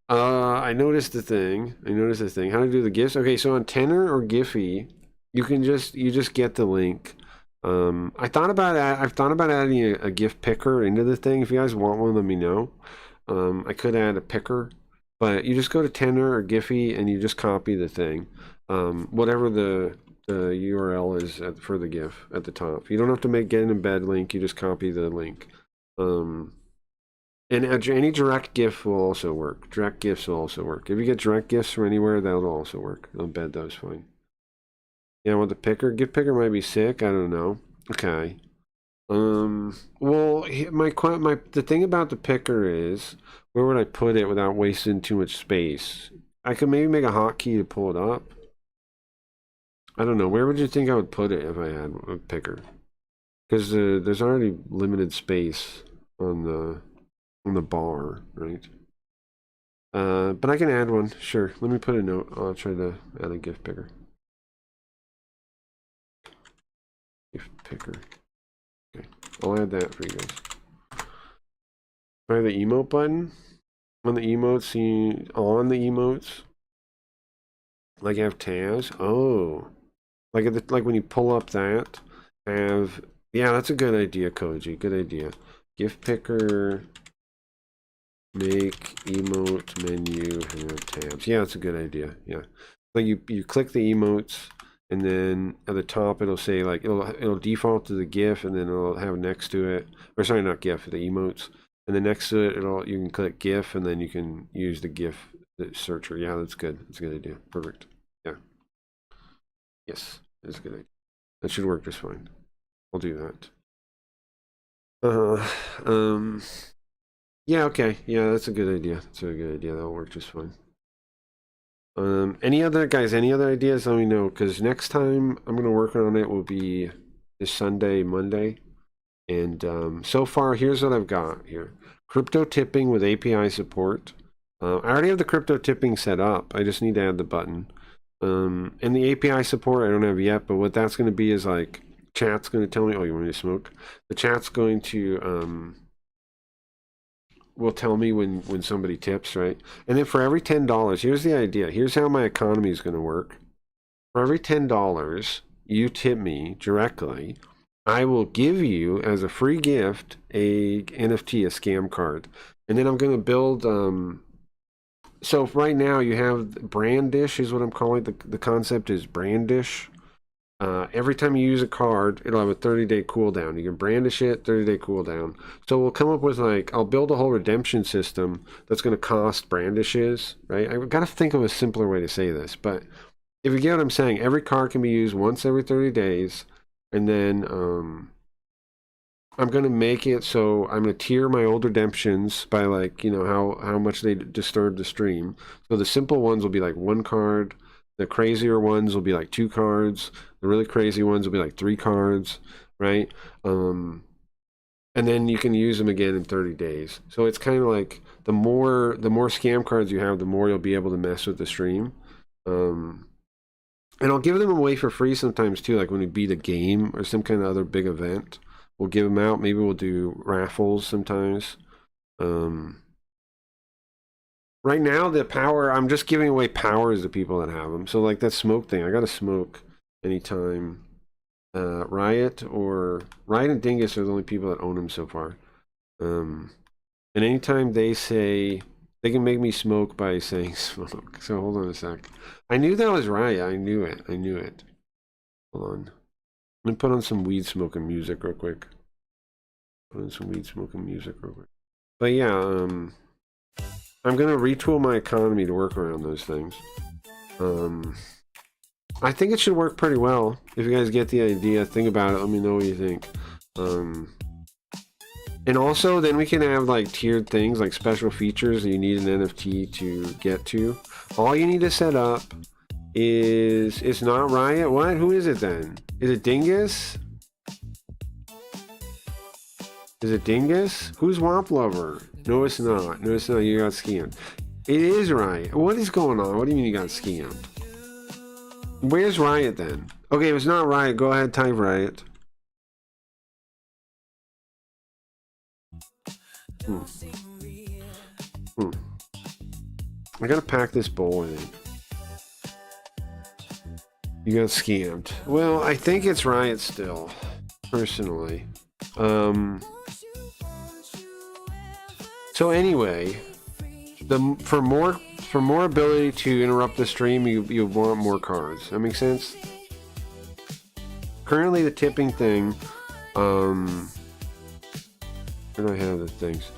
I noticed the thing. How to do the gifts? Okay, so on Tenor or Giphy, you just get the link. I've thought about adding a gift picker into the thing. If you guys want one, let me know. I could add a picker, but you just go to Tenor or Giphy and you just copy the thing. Whatever the URL is for the GIF at the top. You don't have to get an embed link. You just copy the link. And any direct GIF will also work. Direct GIFs will also work. If you get direct GIFs from anywhere, that'll also work. I'll embed those fine. Yeah, with the picker. Gift picker might be sick. I don't know. Okay. Well, the thing about the picker is, where would I put it without wasting too much space? I could maybe make a hotkey to pull it up. I don't know. Where would you think I would put it if I had a picker? Because there's already limited space on the bar, right? But I can add one. Sure. Let me put a note. I'll try to add a gift picker. picker. Okay, I'll add that for you guys. Try the emote button on the emotes. See on the emotes, like have tabs. Oh, like like when you pull up that, have yeah, that's a good idea, Koji. Good idea. Gift picker, make emote menu have tabs. Yeah, that's a good idea. Yeah, like you click the emotes. And then at the top it'll say like it'll default to the GIF, and then it'll have next to it, or sorry, not GIF, the emotes. And then next to it, you can click GIF, and then you can use the GIF searcher. Yeah, that's good. That's a good idea. Perfect. Yeah. Yes, that's a good idea. That should work just fine. I'll do that. Yeah. Okay. Yeah, that's a good idea. That's a good idea. That'll work just fine. Any other ideas? Let me know, because next time I'm gonna work on it will be this Sunday, Monday, and so far here's what I've got here: crypto tipping with API support. I already have the crypto tipping set up. I just need to add the button. And the API support I don't have yet, but what that's going to be is like chat's going to tell me. Oh, you want me to smoke? The chat's going to will tell me when somebody tips, right? And then for every $10, here's the idea. Here's how my economy is going to work. For every $10 you tip me directly, I will give you as a free gift a NFT, a scam card. And then I'm going to build so right now you have brandish is what I'm calling it. The concept is brandish. Every time you use a card, it'll have a 30-day cooldown. You can brandish it, 30-day cooldown. So we'll come up with like, I'll build a whole redemption system that's going to cost brandishes, right? I've got to think of a simpler way to say this, but if you get what I'm saying, every card can be used once every 30 days, and then I'm going to make it so I'm going to tier my old redemptions by like, you know, how much they disturb the stream. So the simple ones will be like 1 card. The crazier ones will be like 2 cards. The really crazy ones will be like 3 cards, right? And then you can use them again in 30 days. So it's kind of like the more scam cards you have, the more you'll be able to mess with the stream. And I'll give them away for free sometimes too, like when we beat a game or some kind of other big event. We'll give them out. Maybe we'll do raffles sometimes. Right now, the power, I'm just giving away powers to people that have them. So like that smoke thing, I got to smoke anytime. Riot and Dingus are the only people that own them so far. And anytime they say, they can make me smoke by saying smoke. So hold on a sec. I knew that was Riot. I knew it. Hold on. Let me put on some weed smoking music real quick. But yeah, I'm gonna retool my economy to work around those things. I think it should work pretty well. If you guys get the idea, think about it. Let me know what you think. And also, then we can have like tiered things, like special features that you need an NFT to get to. All you need to set up is, it's not Riot. What? Who is it then? Is it Dingus? Is it Dingus? Who's Womp Lover? No, it's not. No, it's not. You got scammed. It is Riot. What is going on? What do you mean you got scammed? Where's Riot then? Okay, if it's not Riot, go ahead, type Riot. I gotta pack this bowl, I think. You got scammed. Well, I think it's Riot still, personally. So anyway, for more ability to interrupt the stream, you want more cards. That makes sense? Currently, the tipping thing, where do I have the things?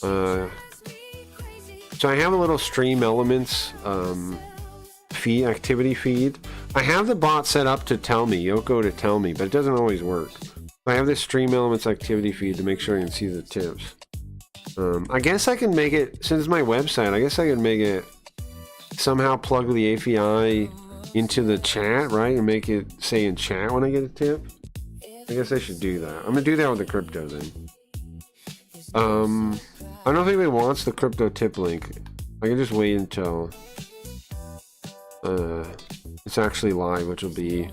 So I have a little stream elements activity feed. I have the bot set up to tell me, Yoko to tell me, but it doesn't always work. I have this stream elements activity feed to make sure I can see the tips. I guess I can make it, since it's my website, I guess I can make it somehow plug the API into the chat, right? And make it say in chat when I get a tip. I guess I should do that. I'm gonna do that with the crypto then. I don't know if anybody wants the crypto tip link. I can just wait until it's actually live, which will be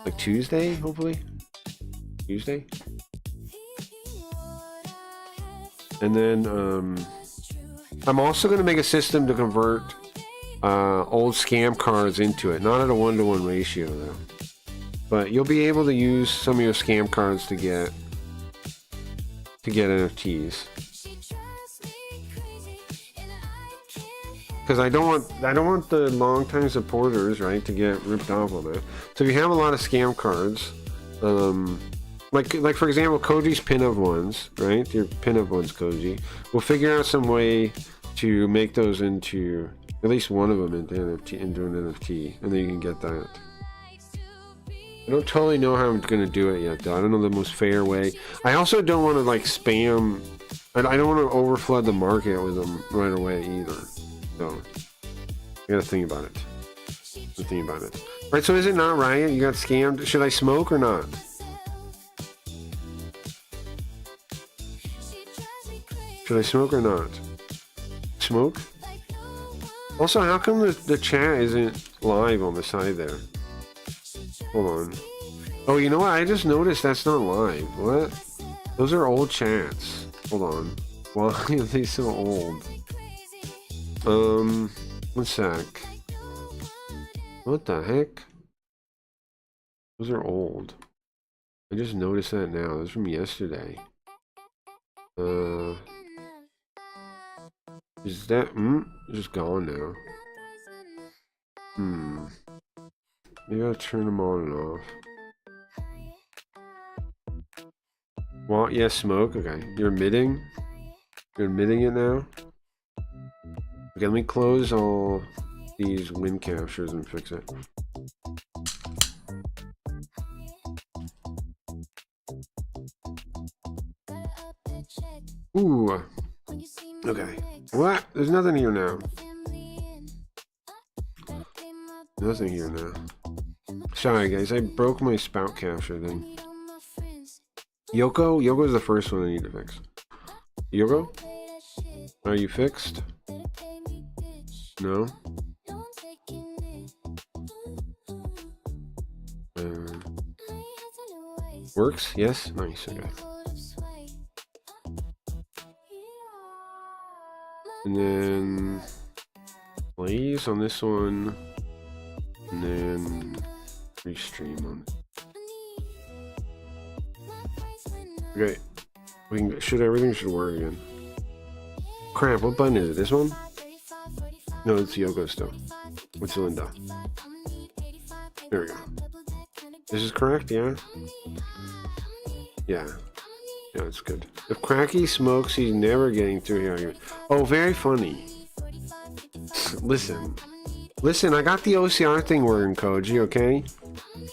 like Tuesday, hopefully. Tuesday. And then I'm also going to make a system to convert old scam cards into it. Not at a 1-to-1 ratio though. But you'll be able to use some of your scam cards to get NFTs. Because I don't want the long-time supporters, right, to get ripped off on that. So if you have a lot of scam cards, like for example, Koji's pinup ones, right? Your pinup ones, Koji. We'll figure out some way to make those into at least one of them into an NFT, and then you can get that. I don't totally know how I'm gonna do it yet, though. I don't know the most fair way. I also don't want to like spam. I don't want to overflood the market with them right away either. So I gotta think about it. Right. So is it not Riot? You got scammed. Should I smoke or not? Should I smoke or not? Smoke? Also, how come the chat isn't live on the side there? Hold on. Oh, you know what? I just noticed that's not live. What? Those are old chats. Hold on. Why are they so old? One sec. What the heck? Those are old. I just noticed that now. Those from yesterday. Is that just gone now? Maybe I'll turn them on and off. Well, yeah, smoke. Okay, you're admitting. You're admitting it now. Okay, let me close all these wind captures and fix it. Ooh. Okay. What? There's nothing here now. Nothing here now. Sorry, guys. I broke my spout capture thing. Yoko? Yoko's the first one I need to fix. Yoko? Are you fixed? No? Works? Yes? Nice. Okay. And then plays on this one, and then restream on. Okay, everything should work again. Crap! What button is it? This one? No, it's Yoko still. What's Linda? There we go. This is correct, yeah. Yeah. Yeah, that's good. If Cracky smokes, he's never getting through here. Oh, very funny. Listen, I got the OCR thing working, Koji, okay?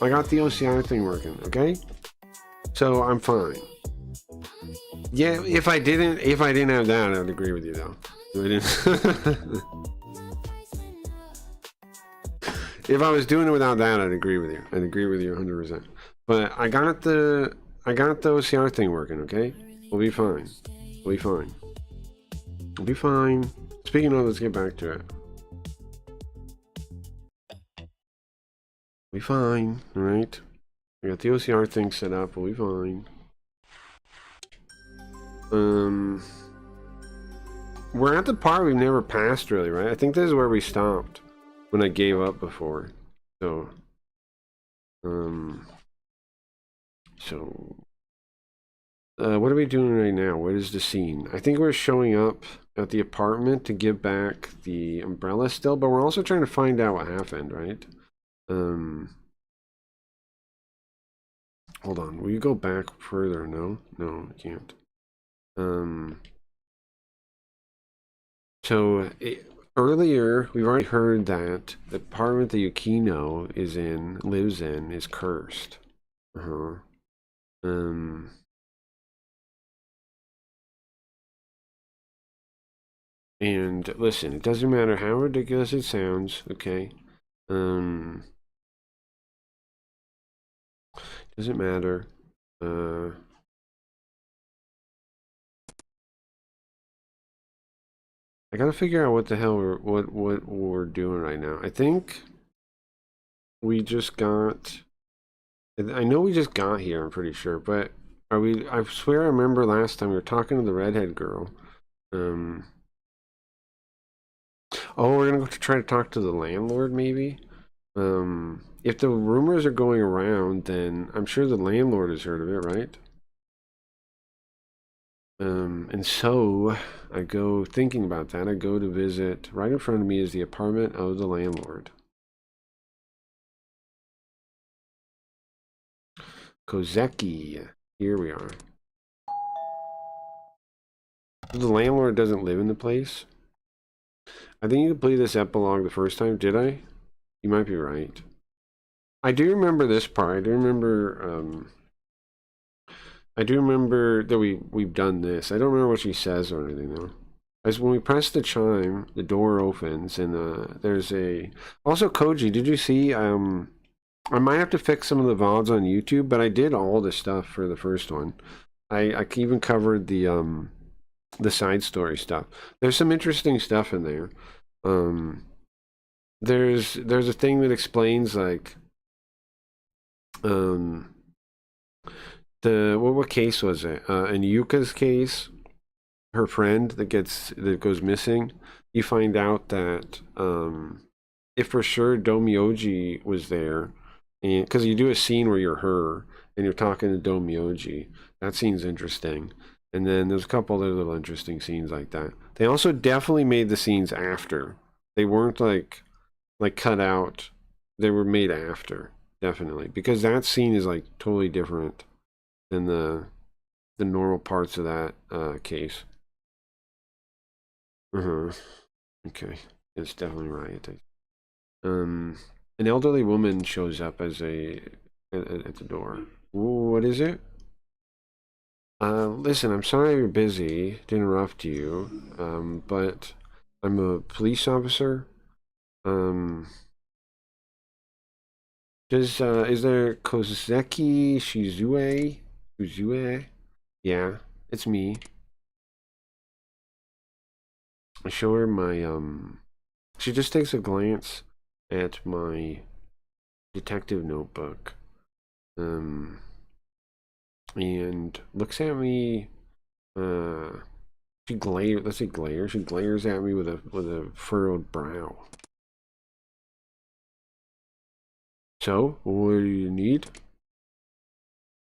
I got the OCR thing working, okay? So I'm fine. Yeah, if I didn't have that, I'd agree with you though. If I was doing it without that, I'd agree with you. I'd agree with you 100%. But I got the OCR thing working, okay? We'll be fine. We'll be fine. We'll be fine. Speaking of, let's get back to it. We'll be fine, alright? We got the OCR thing set up, we'll be fine. We're at the part we've never passed, really, right? I think this is where we stopped when I gave up before. So, what are we doing right now? What is the scene? I think we're showing up at the apartment to give back the umbrella still, but we're also trying to find out what happened, right? Hold on. Will you go back further? No, I can't. Earlier we've already heard that the apartment that Yukino lives in is cursed. And listen, it doesn't matter how ridiculous it sounds, okay? Doesn't matter. I gotta figure out what the hell we're doing right now. I think we just got I know we just got here, I'm pretty sure, but are we? I swear I remember last time we were talking to the redhead girl. Um, oh, we're gonna go to try to talk to the landlord, maybe. If the rumors are going around, then I'm sure the landlord has heard of it, right? And so I go thinking about that. I go to visit. Right in front of me is the apartment of the landlord. Kozeki. Here we are. The landlord doesn't live in the place. I think you played this epilogue the first time, did I? You might be right. I do remember this part. I do remember that we've done this. I don't remember what she says or anything though. As when we press the chime, the door opens and there's a also Koji, did you see I might have to fix some of the VODs on YouTube, but I did all the stuff for the first one. I even covered the side story stuff. There's some interesting stuff in there. Um there's a thing that explains like um the what case was it? In Yuka's case, her friend that goes missing, you find out that if for sure Domyoji was there, and because you do a scene where you're her and you're talking to Domyoji, that scene's interesting. And then there's a couple other little interesting scenes like that. They also definitely made the scenes after. They weren't like cut out. They were made after, definitely, because that scene is like totally different than the normal parts of that case. Uh-huh. Okay. It's definitely right. Um, an elderly woman shows up as at the door. What is it? Listen, I'm sorry you're busy to interrupt you, but I'm a police officer. Um, is there Kozeki Shizue? Shizue? Yeah, it's me. I show her my she just takes a glance at my detective notebook. Um and looks at me she glares let's say glare. She glares at me with a furrowed brow. So, what do you need?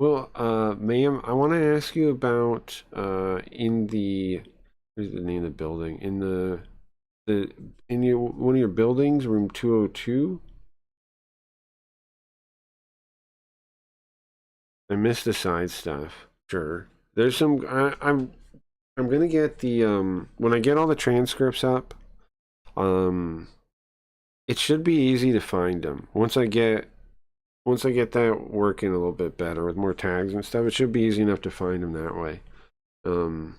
Well, ma'am, I want to ask you about in the what's the name of the building? The in your one of your buildings, room 202. I missed the side stuff. Sure. There's some I'm gonna get the when I get all the transcripts up, um it should be easy to find them. Once I get that working a little bit better with more tags and stuff, it should be easy enough to find them that way. Um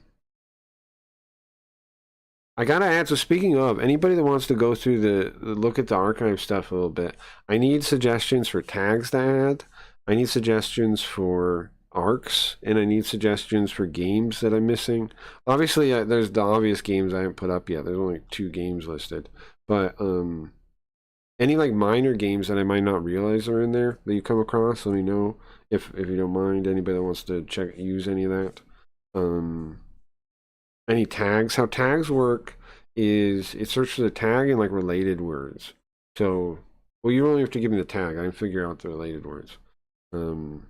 I gotta add, so speaking of, anybody that wants to go through the look at the archive stuff a little bit, I need suggestions for tags to add. I need suggestions for arcs, and I need suggestions for games that I'm missing. Obviously, there's the obvious games I haven't put up yet. There's only 2 games listed, but any like minor games that I might not realize are in there that you come across, let me know if you don't mind. Anybody that wants to use any of that. Um, any tags. How tags work is it searches for the tag and like related words. So, well, you only have to give me the tag. I can figure out the related words. Um,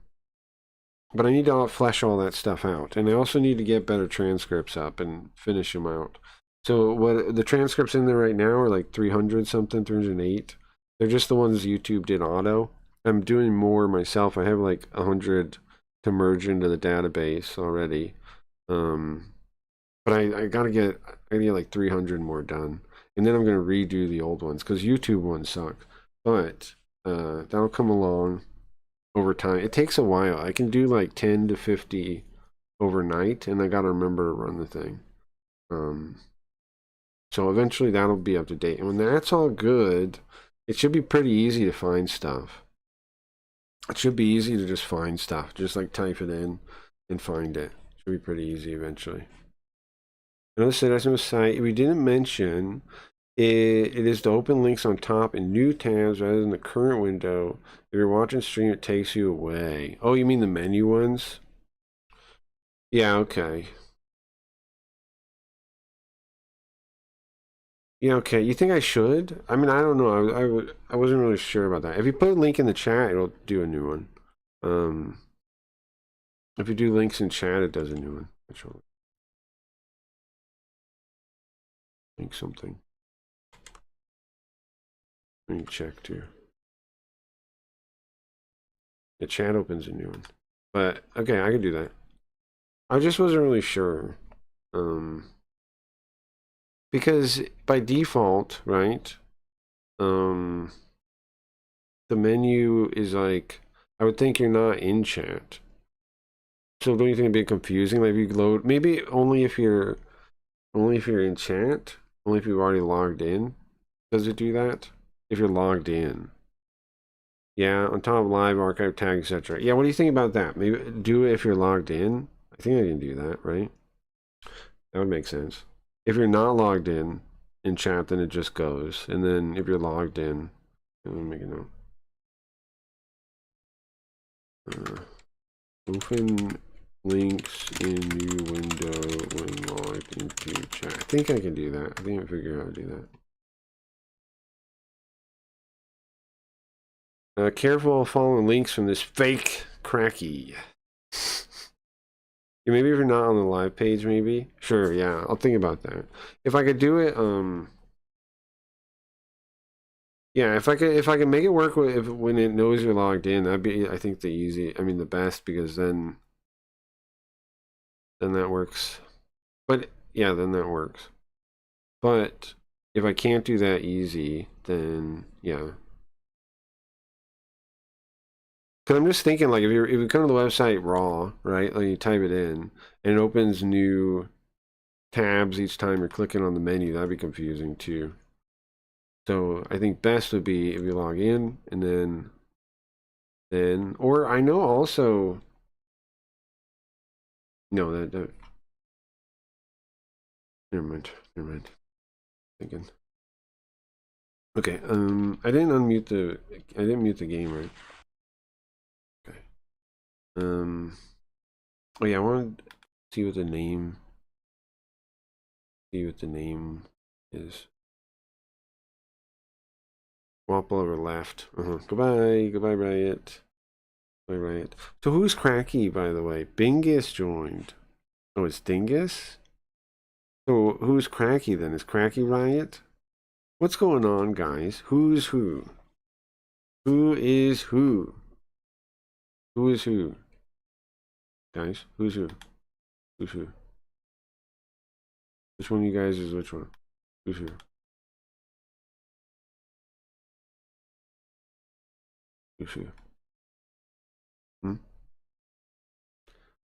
but I need to flesh all that stuff out, and I also need to get better transcripts up and finish them out. So, what the transcripts in there right now are like 300 something, 308. They're just the ones YouTube did auto. I'm doing more myself. I have like 100 to merge into the database already. Um, but I gotta get like 300 more done, and then I'm gonna redo the old ones because YouTube ones suck. But that'll come along over time. It takes a while. I can do like 10 to 50 overnight, and I gotta remember to run the thing. Um, so eventually that'll be up to date, and when that's all good, it should be pretty easy to find stuff. It should be easy to just find stuff. Just like type it in and find it. Should be pretty easy eventually. Another suggestion was site we didn't mention It is to open links on top in new tabs rather than the current window. If you're watching stream, it takes you away. Oh, you mean the menu ones? Yeah, okay. Yeah, okay. You think I should? I mean, I don't know. I wasn't really sure about that. If you put a link in the chat, it'll do a new one. If you do links in chat, it does a new one. Actually, link something. Let me check too. The chat opens a new one. But okay, I can do that. I just wasn't really sure. Because by default, right? Um, the menu is like, I would think you're not in chat. So don't you think it'd be confusing? Like if you load, maybe only if you're in chat, only if you've already logged in. Does it do that? If you're logged in. Yeah, on top of live, archive tag, etc. Yeah, what do you think about that? Maybe do it if you're logged in. I think I can do that, right? That would make sense. If you're not logged in chat, then it just goes. And then if you're logged in, let me make a note. Open links in new window when logged into chat. I think I can do that. I think I figured out how to do that. Careful of following links from this fake cracky. Yeah, maybe if you're not on the live page, maybe. Sure, yeah, I'll think about that. If I could do it, yeah, if I can make it work with when it knows you're logged in, that'd be I think the best because then that works. But yeah, then that works. But if I can't do that easy, then yeah. Cause I'm just thinking like if you come to the website raw, right? Like you type it in and it opens new tabs each time you're clicking on the menu, that'd be confusing too. So I think best would be if you log in and then or I know also no that never mind. Never mind. Thinking. Okay, I didn't mute the game, right? Okay. Oh yeah, I wanted to see what the name is. Wobble over left. Goodbye, goodbye, Riot. Goodbye, Riot. So who's Cracky, by the way? Bingus joined. Oh, it's Dingus? So who's Cracky then? Is Cracky Riot? What's going on, guys? Who's who? Who is who? Who is who? Guys, who's who? Who's who? Which one of you guys is which one? Who's who? Who's who? Hmm?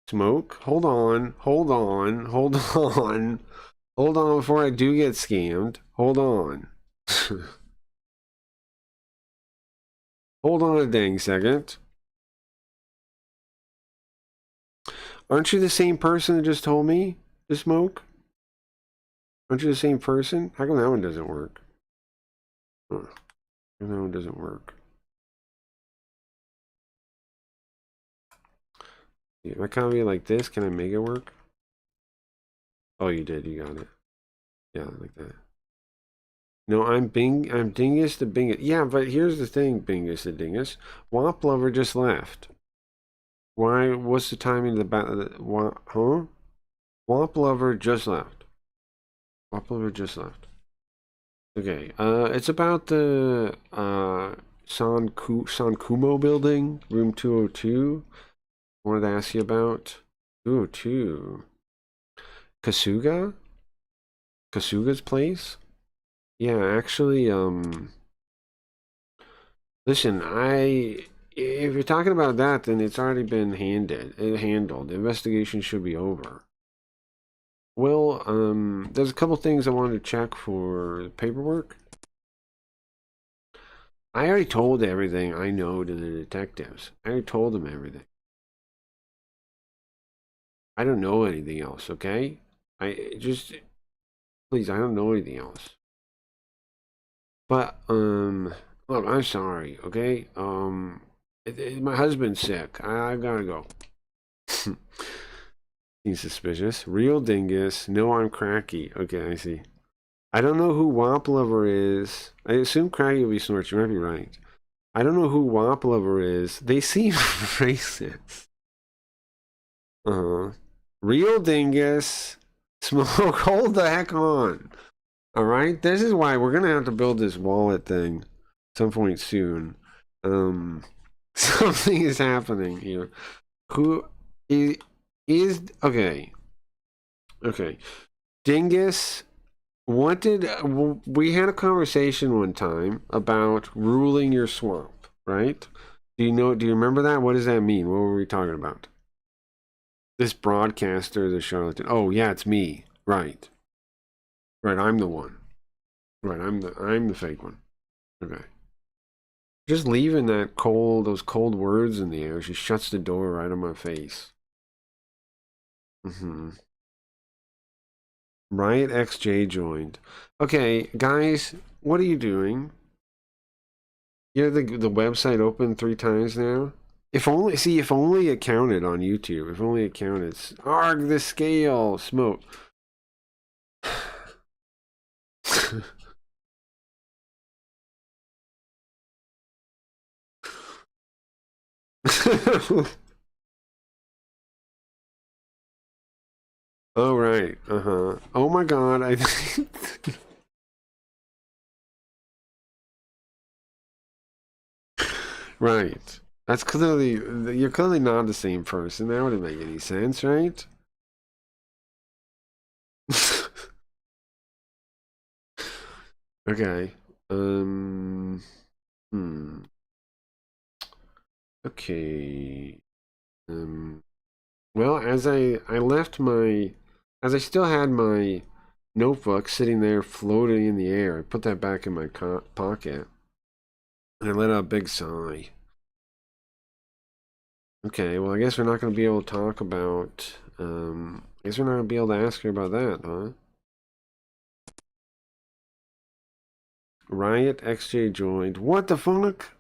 Smoke? Hold on. Hold on. Hold on. Hold on before I do get scammed. Hold on. Hold on a dang second. Aren't you the same person that just told me to smoke? Aren't you the same person? How come that one doesn't work? Huh. How come that one doesn't work? If I copy it like this, can I make it work? Oh, you did. You got it. Yeah, like that. No, I'm Dingus the Bingus. Yeah, but here's the thing, Bingus the Dingus. Womp Lover just left. Why? What's the timing of the battle? Huh? Womp Lover just left. Womp Lover just left. Okay. It's about the Sankumo building, room 202. I wanted to ask you about 202. Kasuga? Kasuga's place? Yeah, actually, listen, if you're talking about that, then it's already been handled. The investigation should be over. Well, there's a couple things I wanted to check for paperwork. I already told everything I know to the detectives. I already told them everything. I don't know anything else, okay? I just, please, I don't know anything else. But look, I'm sorry. Okay. My husband's sick. I gotta go. He's suspicious. Real dingus. No, I'm cracky. Okay, I see. I don't know who Wop Lover is. I assume Cracky will be Snorch. You might be right. I don't know who Wop Lover is. They seem racist. Uh-huh. Real dingus. Smoke. Hold the heck on. All right. This is why we're gonna have to build this wallet thing some point soon. Something is happening here. Who is okay? Okay. Dingus. What did we had a conversation one time about ruling your swamp, right? Do you know? Do you remember that? What does that mean? What were we talking about? This broadcaster, the charlatan. Oh yeah, it's me. Right, right. I'm the one. Right, I'm the fake one. Okay. Just leaving those cold words in the air. She shuts the door right on my face. Mm-hmm. Riot XJ joined. Okay, guys, what are you doing? You have the website open 3 times now? If only it counted on YouTube. If only it counted. Arg the scale, smoke. Oh right, uh-huh. Oh my god, I right. That's clearly you're clearly not the same person. That wouldn't make any sense, right? Okay. Um. Hmm. Okay. Um. Well, as I left my, as I still had my notebook sitting there floating in the air, I put that back in my pocket, and I let out a big sigh. Okay. Well, I guess we're not going to be able to talk about. I guess we're not going to be able to ask her about that, huh? Riot XJ joined. What the fuck?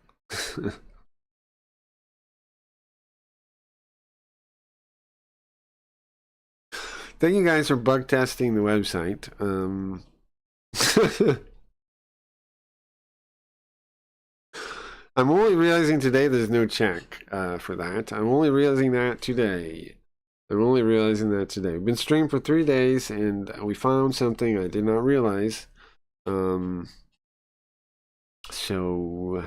Thank you guys for bug testing the website. I'm only realizing today there's no check for that. I'm only realizing that today. I'm only realizing that today. We've been streaming for 3 days and we found something I did not realize. So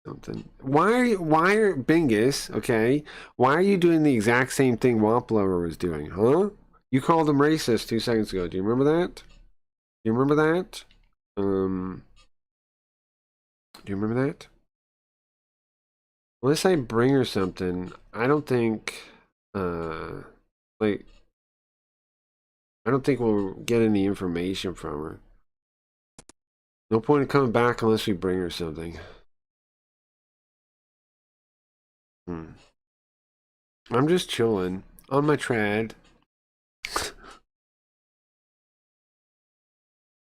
something. Why are Bingus, okay? Why are you doing the exact same thing Wamplower was doing, huh? You called him racist 2 seconds ago. Do you remember that? Do you remember that? Do you remember that? Unless I bring her something, I don't think like I don't think we'll get any information from her. No point in coming back unless we bring her something. I'm just chilling on my trad.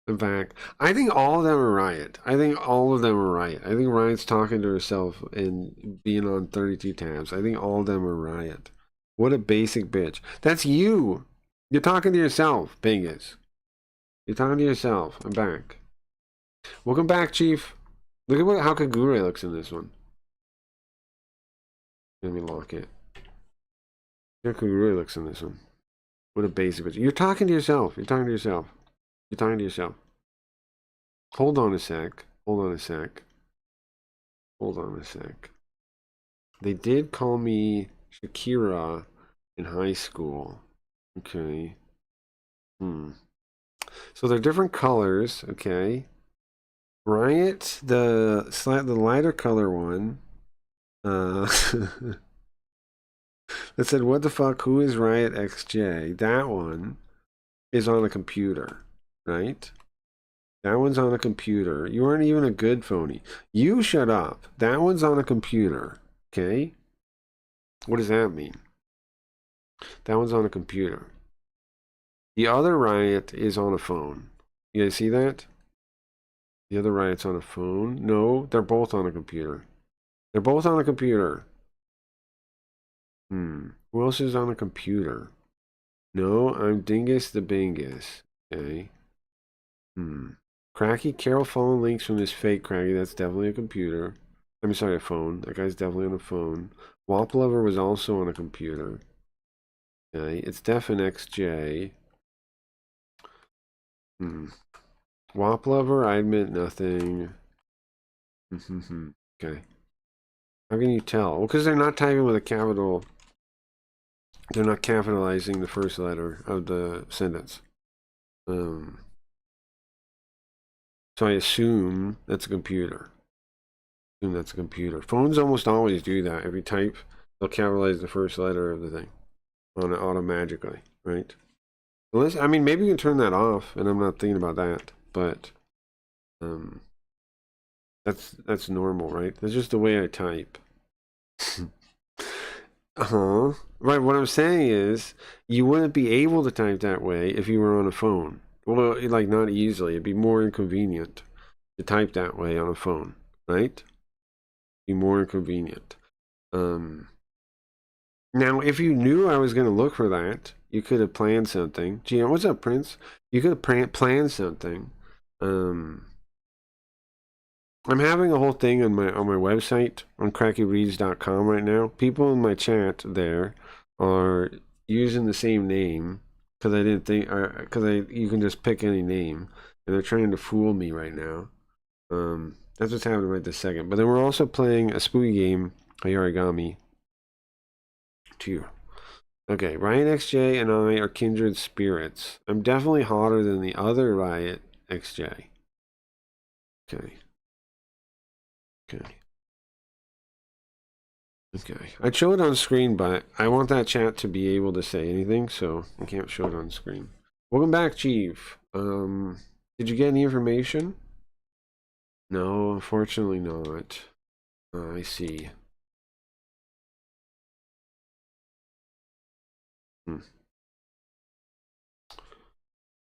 In fact, I think all of them are Riot. I think all of them are Riot. I think Riot's talking to herself and being on 32 tabs. I think all of them are Riot. What a basic bitch. That's you. You're talking to yourself, Bingus. You're talking to yourself. I'm back. Welcome back, Chief. Look at how Kagure looks in this one. Let me lock it. Look how Kagure looks in this one. What a basic bitch. You're talking to yourself. You're talking to yourself. You're talking to yourself. Hold on a sec. Hold on a sec. Hold on a sec. They did call me Shakira in high school. Okay. So they're different colors. Okay. Riot, the lighter color one. That said, what the fuck? Who is Riot XJ? That one is on a computer, right? That one's on a computer. You aren't even a good phony. You shut up. That one's on a computer. Okay? What does that mean? That one's on a computer. The other Riot is on a phone. You guys see that? The other riot's on a phone. No, they're both on a computer. They're both on a computer. Who else is on a computer? No, I'm Dingus the Bingus. Okay. Cracky Carol following links from this fake Cracky. That's definitely a computer. I'm sorry, a phone. That guy's definitely on a phone. Wop Lover was also on a computer. Okay, it's DefNXJ. Wop Lover, I admit nothing. Okay. How can you tell? Well, because they're not typing with a capital. They're not capitalizing the first letter of the sentence. So I assume that's a computer. That's a computer. Phones almost always do that. If you type, they'll capitalize the first letter of the thing on it automatically, right? Unless, I mean, maybe you can turn that off, and I'm not thinking about that, but that's normal, right? That's just the way I type. Right, what I'm saying is, you wouldn't be able to type that way if you were on a phone. Well, like, not easily. It'd be more inconvenient to type that way on a phone, right? Be more inconvenient. Now, if you knew I was going to look for that, you could have planned something. Gee, what's up, Prince? You could have planned something. I'm having a whole thing on my website on crackyreads.com right now. People in my chat there are using the same name because I didn't think you can just pick any name, and they're trying to fool me right now. That's what's happening right this second. But then we're also playing a spooky game, Origami 2. Okay, Riot XJ and I are kindred spirits. I'm definitely hotter than the other Riot XJ. Okay. Okay. I'd show it on screen, but I want that chat to be able to say anything, so I can't show it on screen. Welcome back, Chief. Did you get any information? No, unfortunately not. I see.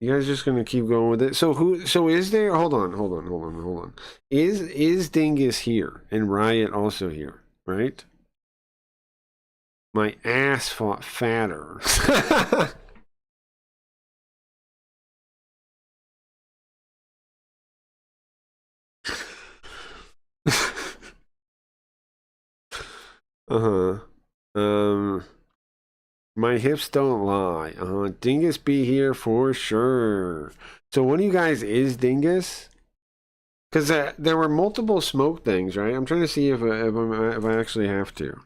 You guys just gonna keep going with it? So is there, hold on. Is Dingus here and Riot also here, right? My ass fought fatter. My hips don't lie. Dingus be here for sure. So one of you guys is Dingus? Because there were multiple smoke things, right? I'm trying to see if I actually have to.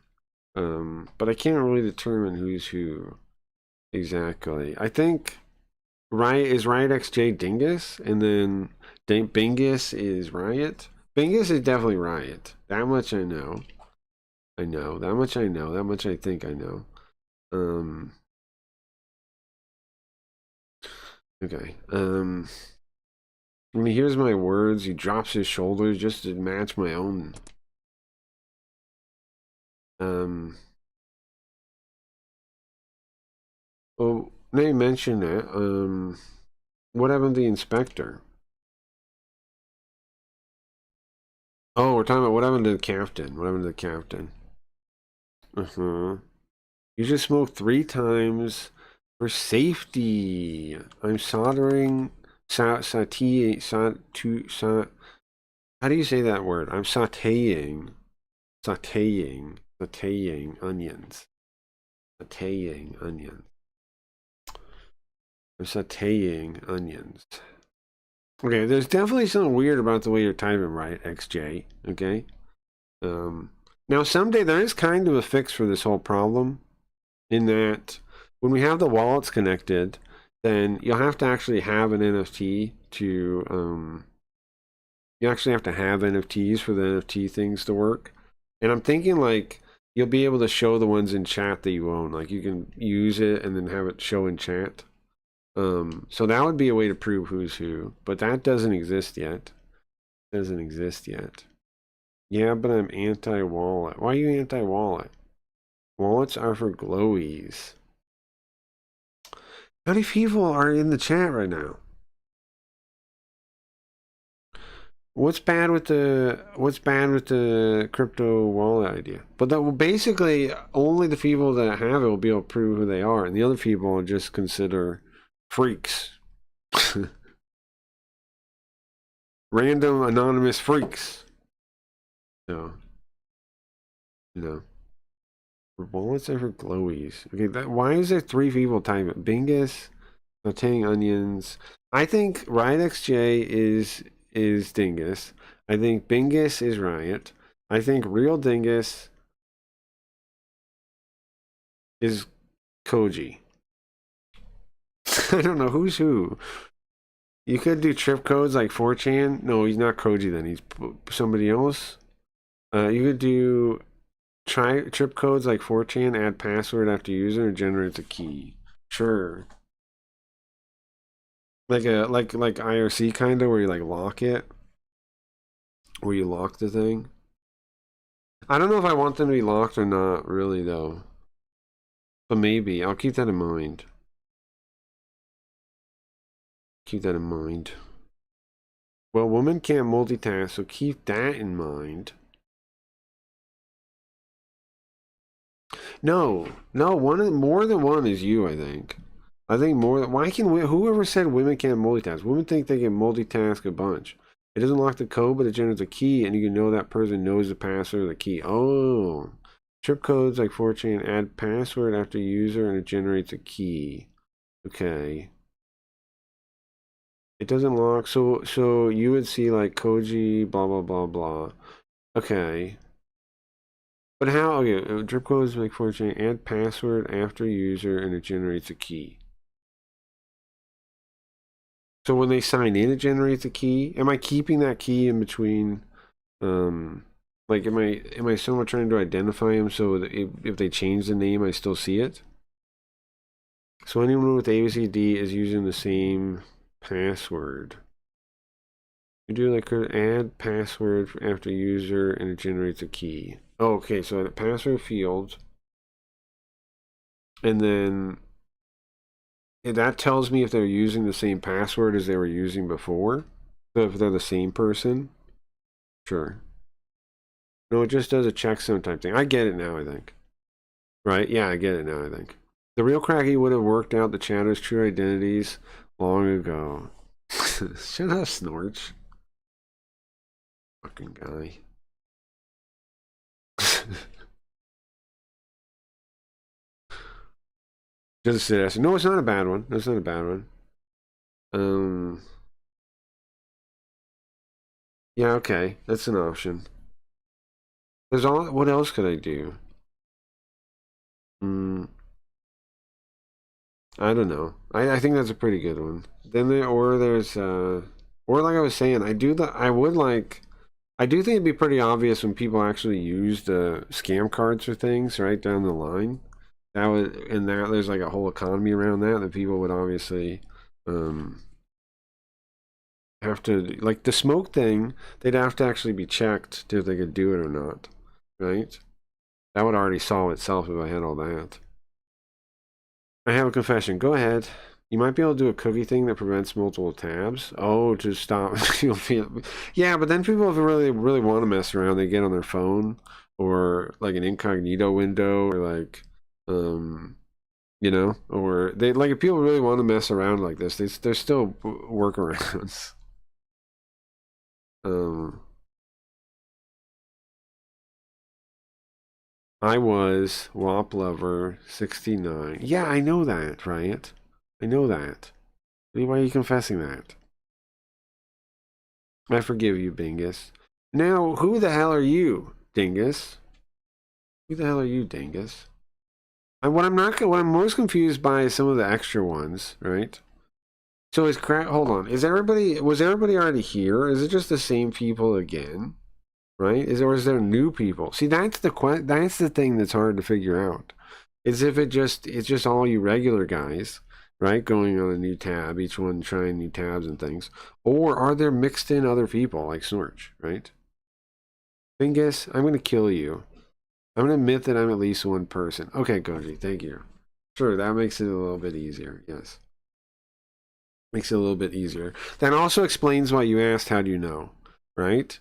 But I can't really determine who's who exactly. I think Riot XJ Dingus, and then Bingus is Riot. Bingus is definitely Riot. That much I know. That much I know. That much I think I know. Okay. When he hears my words, he drops his shoulders just to match my own. Well, they mentioned that. What happened to the inspector? Oh, we're talking about what happened to the captain. What happened to the captain? You just smoked 3 times for safety. I'm soldering how do you say that word? I'm sauteing onions. Sauteing onions. I'm sauteing onions. Okay, there's definitely something weird about the way you're typing, right, XJ? Okay. Now someday there is kind of a fix for this whole problem, in that when we have the wallets connected, then you'll have to actually have an NFT to you actually have to have NFTs for the NFT things to work. And I'm thinking like you'll be able to show the ones in chat that you own. Like you can use it and then have it show in chat. So that would be a way to prove who's who, but that doesn't exist yet. Yeah, but I'm anti-wallet. Why are you anti-wallet? Wallets are for glowies. How many people are in the chat right now? What's bad with the crypto wallet idea? But that will basically only the people that have it will be able to prove who they are, and the other people will just consider freaks. Random anonymous freaks. So, you know. Wallets are for glowies. Okay, why is there 3 people typing it? Bingus, sauteing onions. I think RiotXJ is Dingus. I think Bingus is Riot. I think Real Dingus is Koji. I don't know who's who. You could do trip codes like 4chan. No, he's not Koji then. He's somebody else. You could do trip codes like 4chan, add password after user, and generates a key. Sure. Like IRC kind of where you like lock it. Where you lock the thing. I don't know if I want them to be locked or not, really though. But maybe. I'll keep that in mind. Keep that in mind. Well, women can't multitask, so keep that in mind. No, more than one is you, I think. I think more than, why can whoever said women can't multitask? Women think they can multitask a bunch. It doesn't lock the code, but it generates a key, and you can know that person knows the password of the key. Oh, trip codes like 4chan, add password after user, and it generates a key. Okay. It doesn't lock, so you would see like Koji, blah blah blah blah. Okay. But how? Okay, drip codes like 4chan, add password after user, and it generates a key. So when they sign in, it generates a key. Am I keeping that key in between? Like, am I somehow trying to identify them so that if they change the name, I still see it? So anyone with ABCD is using the same password. You do like add password after user, and it generates a key. Oh, okay, so the password field, and then that tells me if they're using the same password as they were using before. So if they're the same person, sure. No, it just does a checksum type thing. I get it now, I think. Right? Yeah, I get it now, I think. The real Cracky would have worked out the chatter's true identities long ago. Shut up, Snorch. Fucking guy. Just a sit. No, it's not a bad one. That's not a bad one. Yeah, okay. That's an option. There's all. What else could I do? I don't know. I think that's a pretty good one. Then there's or like I was saying, I do think it'd be pretty obvious when people actually use the scam cards for things right down the line. That would, and that there's like a whole economy around that people would obviously have to, like the smoke thing, they'd have to actually be checked to if they could do it or not, right? That would already solve itself if I had all that. I have a confession. Go ahead. You might be able to do a cookie thing that prevents multiple tabs. Oh, to stop. Yeah, but then people, if they really want to mess around, they get on their phone or like an incognito window or like, you know, or they like if people really want to mess around like this, there's still workarounds. I was WAP Lover 69. Yeah, I know that, right? I know that. Why are you confessing that? I forgive you, Bingus. Now, who the hell are you, Dingus? Who the hell are you, Dingus? And what I'm most confused by is some of the extra ones, right? So hold on. Was everybody already here? Or is it just the same people again? Right? Or is there new people? See, that's the thing that's hard to figure out. Is if it's just all you regular guys, right? Going on a new tab, each one trying new tabs and things. Or are there mixed in other people like Snorch, right? Bingus, I'm gonna kill you. I'm gonna admit that I'm at least one person. Okay, Koji, thank you. Sure, that makes it a little bit easier, yes. Makes it a little bit easier. That also explains why you asked, how do you know? right?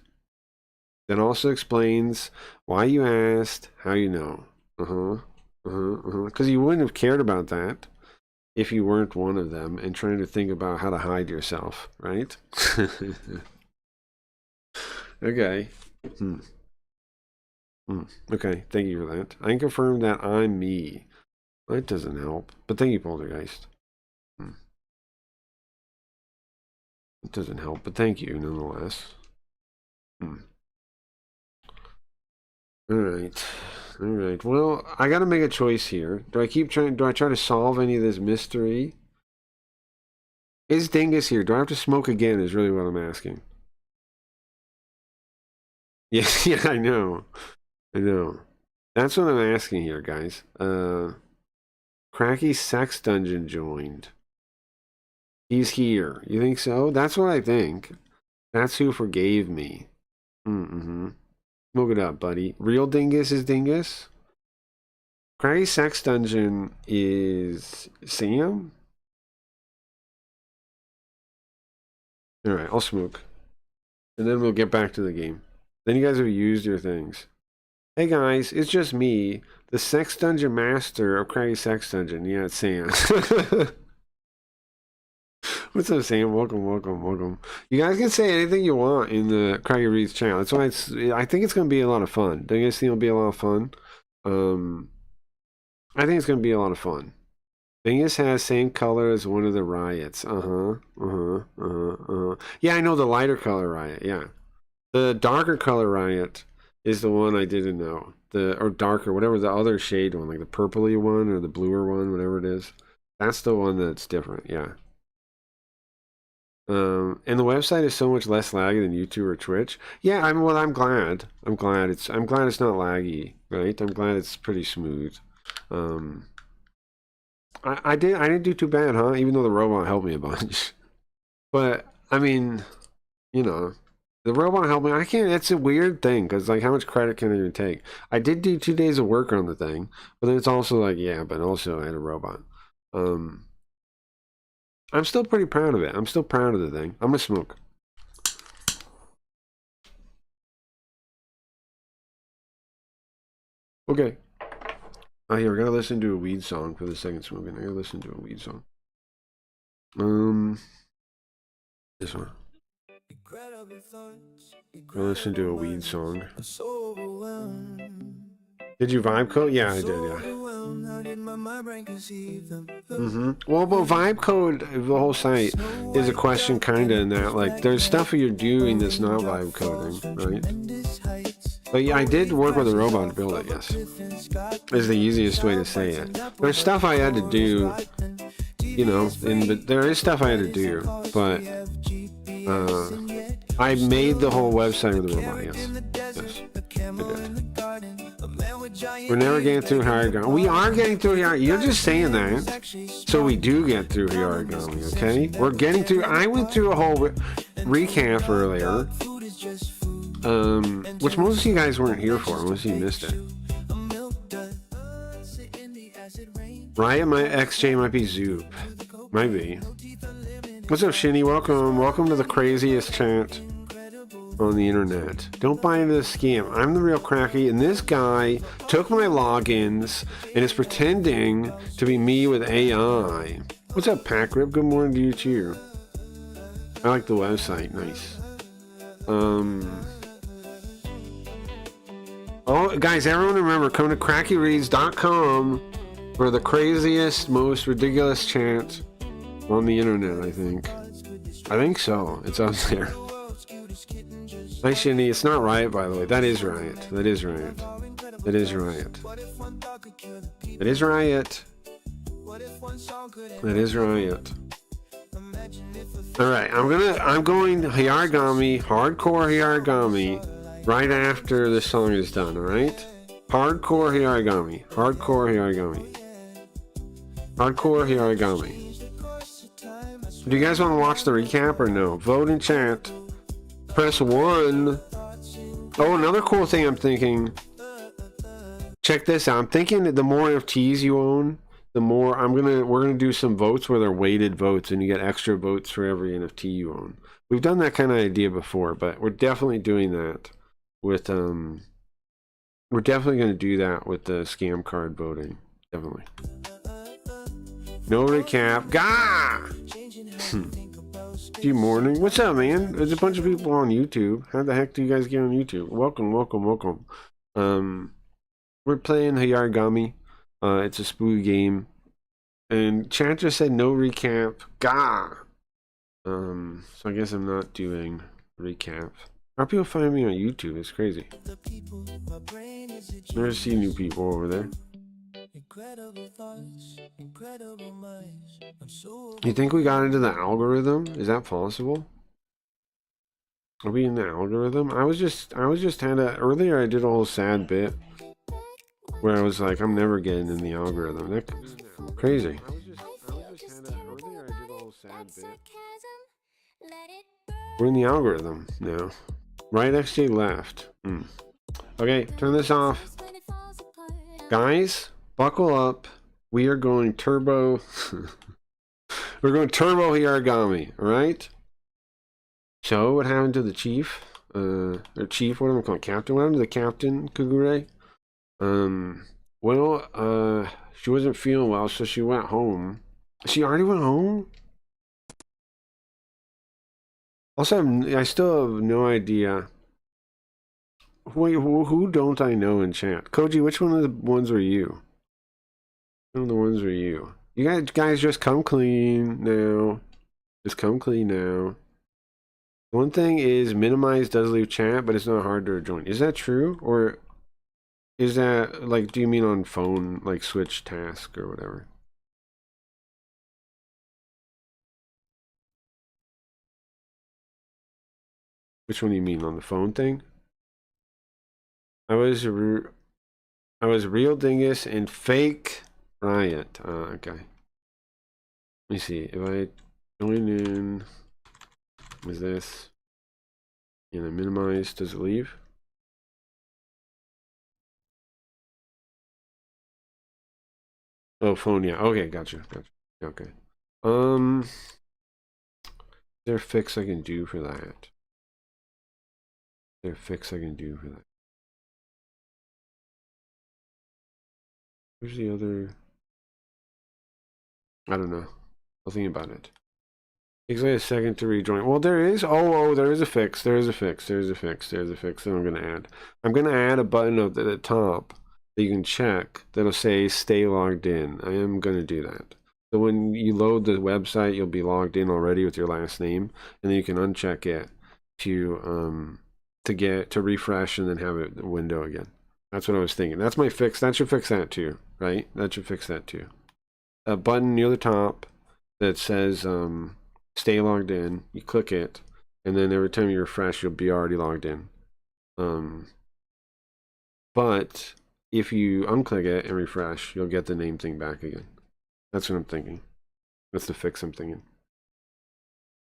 That also explains why you asked, how you know. Because you wouldn't have cared about that if you weren't one of them and trying to think about how to hide yourself, right? Okay. Okay, thank you for that. I can confirm that I'm me. That doesn't help, but thank you, Poltergeist. It doesn't help, but thank you nonetheless. All right. All right. Well, I got to make a choice here. Do I keep trying? Do I try to solve any of this mystery? Is Dingus here? Do I have to smoke again? Is really what I'm asking. Yeah, yeah, I know. I know. That's what I'm asking here, guys. Cracky Sex Dungeon joined. He's here. You think so? That's what I think. That's who forgave me. Mm-hmm. Smoke it up, buddy. Real Dingus is Dingus? Cracky Sex Dungeon is Sam? Alright, I'll smoke. And then we'll get back to the game. Then you guys have used your things. Hey guys, it's just me, the Sex Dungeon Master of Craggy Sex Dungeon. Yeah, it's Sam. What's up, Sam? Welcome, welcome, welcome. You guys can say anything you want in the Craggy Reads channel. That's why I think it's going to be a lot of fun. Don't you guys think it'll be a lot of fun? I think it's going to be a lot of fun. Dingus has same color as one of the riots. Yeah, I know the lighter color riot. Yeah. The darker color riot is the one I didn't know. Or darker, whatever the other shade one, like the purpley one or the bluer one, whatever it is. That's the one that's different, yeah. And the website is so much less laggy than YouTube or Twitch. Yeah, I'm glad. I'm glad it's not laggy, right? I'm glad it's pretty smooth. I didn't do too bad, huh? Even though the robot helped me a bunch. But I mean, you know, the robot helped me. I can't. It's a weird thing because like, how much credit can I even take? I did do 2 days of work on the thing, but then it's also like, yeah, but also I had a robot. I'm still pretty proud of it. I'm still proud of the thing. I'm gonna smoke. Okay. Oh, here, I gotta listen to a weed song for the second smoking. I gotta listen to a weed song. This one. I listen to a weed song. Did you vibe code? Yeah, I did, yeah. Well, but vibe code, the whole site, is a question kind of in that, like, there's stuff you're doing that's not vibe coding, right? But yeah, I did work with a robot to build it, yes. Is the easiest way to say it. There's stuff I had to do, you know, but there is stuff I had to do, but I made the whole website with a robot, yes. Yes, I did. We're never getting through Harigami. We are getting through Harigami. You're just saying that, so we do get through Harigami, okay? We're getting through. I went through a whole recap earlier, which most of you guys weren't here for, unless you missed it. Riot, my XJ might be Zoop. Might be. What's up, Shinny? Welcome. Welcome to the craziest chat on the internet. Don't buy into the scam. I'm the real Cracky, and this guy took my logins and is pretending to be me with AI. What's up, Packrip? Good morning to you too. I like the website. Nice. Oh, guys, everyone remember, come to crackyreads.com for the craziest, most ridiculous chant on the internet, I think. I think so. It's up there. Nice, Shinny. It's not Riot, by the way. That is Riot. That is Riot. That is Riot. That is Riot. That is Riot. Alright, I'm going Harigami, hardcore Harigami, right after this song is done, alright? Hardcore Harigami. Hardcore Harigami. Hardcore Harigami. Do you guys want to watch the recap or no? Vote in chat. Press 1. Oh, another cool thing I'm thinking. Check this out. I'm thinking that the more NFTs you own, the more we're gonna do some votes where they're weighted votes, and you get extra votes for every NFT you own. We've done that kind of idea before, but we're definitely doing that with we're definitely going to do that with the scam card voting. Definitely. No recap. Gah! Good morning. What's up, man? There's a bunch of people on YouTube. How the heck do you guys get on YouTube? Welcome, welcome, welcome. We're playing Hayarigami. It's a spooky game. And chat just said no recap. Gah! So I guess I'm not doing recap. How are people find me on YouTube? It's crazy. Never see new people over there. You think we got into the algorithm? Is that possible? Are we in the algorithm? I was just earlier I did a whole sad bit where I was like, I'm never getting in the algorithm. That's crazy. We're in the algorithm now. Right XJ left. Okay, turn this off. Guys, buckle up. We are going turbo. We're going turbo Hayarigami, alright? So, what happened to the chief? Or chief, what am I calling? Captain? What happened to the captain, Kugure? Well, she wasn't feeling well, so she went home. She already went home? Also, I still have no idea. Wait, who don't I know in chat? Koji, which one of the ones were you? Which one of the ones were you? You guys just come clean now. Just come clean now. One thing is minimize does leave chat, but it's not hard to rejoin. Is that true? Or is that, like, do you mean on phone, like switch task or whatever? Which one do you mean, on the phone thing? I was real dingus and fake riot. Okay. Let me see. If I join in, is this? And I minimize, does it leave? Oh, phone, yeah. Okay, gotcha. Okay. Is there a fix I can do for that? Is there a fix I can do for that? Where's the other? I don't know. I'll think about it. Takes like a second to rejoin. Well, there is. Oh, there is a fix. There's a fix that I'm gonna add. I'm gonna add a button at the top that you can check that'll say "Stay logged in." I am gonna do that. So when you load the website, you'll be logged in already with your last name, and then you can uncheck it to refresh and then have it the window again. That's what I was thinking. That's my fix. That should fix that too, right? That should fix that too. A button near the top that says stay logged in. You click it, and then every time you refresh, you'll be already logged in. But if you unclick it and refresh, you'll get the name thing back again. That's what I'm thinking. That's the fix I'm thinking.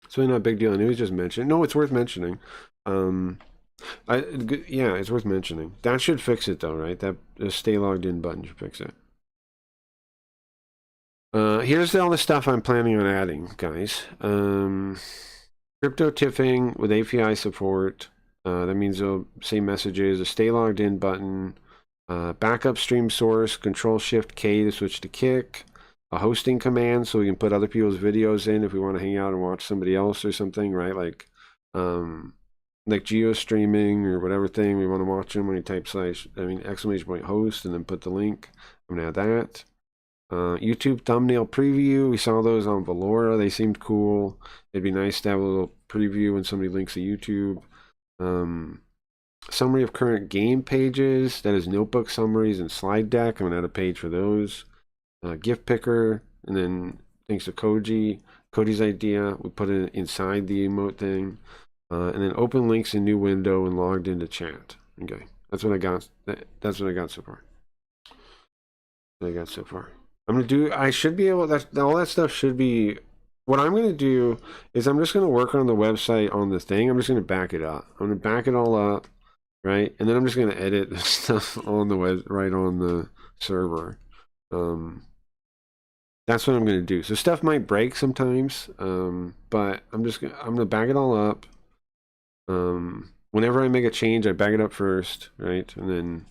It's really not a big deal. And it was just mentioned. No, it's worth mentioning. Yeah, it's worth mentioning. That should fix it though, right? That the stay logged in button should fix it. Here's all the stuff I'm planning on adding, guys. Crypto tipping with API support. That means it'll say messages, a stay logged in button, backup stream source, Control Shift K to switch to Kick, a hosting command so we can put other people's videos in if we want to hang out and watch somebody else or something, right? Like geo streaming or whatever thing we want to watch them when you type !host and then put the link. I'm gonna add that. YouTube thumbnail preview. We saw those on Valora. They seemed cool. It'd be nice to have a little preview when somebody links to YouTube. Summary of current game pages. That is notebook summaries and slide deck. I'm going to add a page for those. Gift picker. And then thanks to Cody's idea, we put it inside the emote thing. And then open links in new window and logged into chat. Okay. That's what I got. That's what I got so far. I should be able, all that stuff should be, what I'm going to do is I'm just going to work on the website on the thing. I'm just going to back it up. I'm going to back it all up, right? And then I'm just going to edit the stuff on the web, right on the server. That's what I'm gonna do. So stuff might break sometimes, but I'm gonna back it all up. Whenever I make a change, I back it up first, right, and then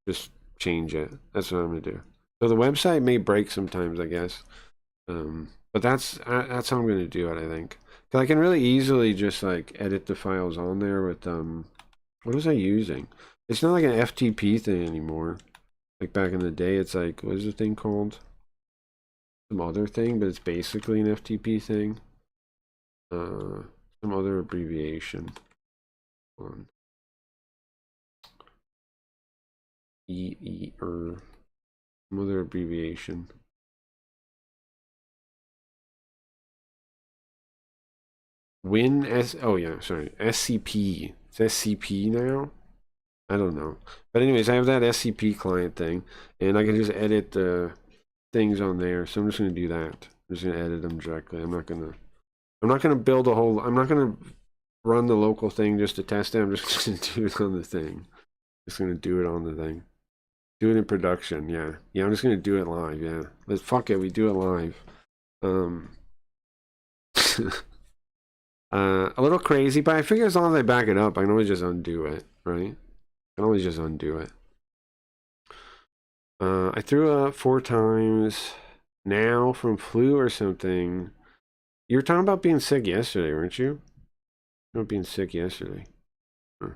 just change it. That's what I'm gonna do. So the website may break sometimes, I guess, but that's how I'm gonna do it. I think, 'cause I can really easily just like edit the files on there with what was I using? It's not like an FTP thing anymore. Like back in the day, it's like, what is the thing called? Some other thing, but it's basically an FTP thing. Some other abbreviation. On some other abbreviation. Oh yeah, sorry, SCP. It's SCP now. I don't know, but anyways, I have that SCP client thing, and I can just edit the things on there. So I'm just gonna do that. I'm just gonna edit them directly. I'm not gonna build a whole. I'm not gonna run the local thing just to test it. I'm just gonna do it on the thing. Just gonna do it on the thing. Do it in production. Yeah, yeah. I'm just gonna do it live. Yeah. Let's fuck it. We do it live. Um. A little crazy, but I figure as long as I back it up, I can always just undo it, right? I can always just undo it. I threw up 4 times now from flu or something. You were talking about being sick yesterday, weren't you? About being sick yesterday. Huh.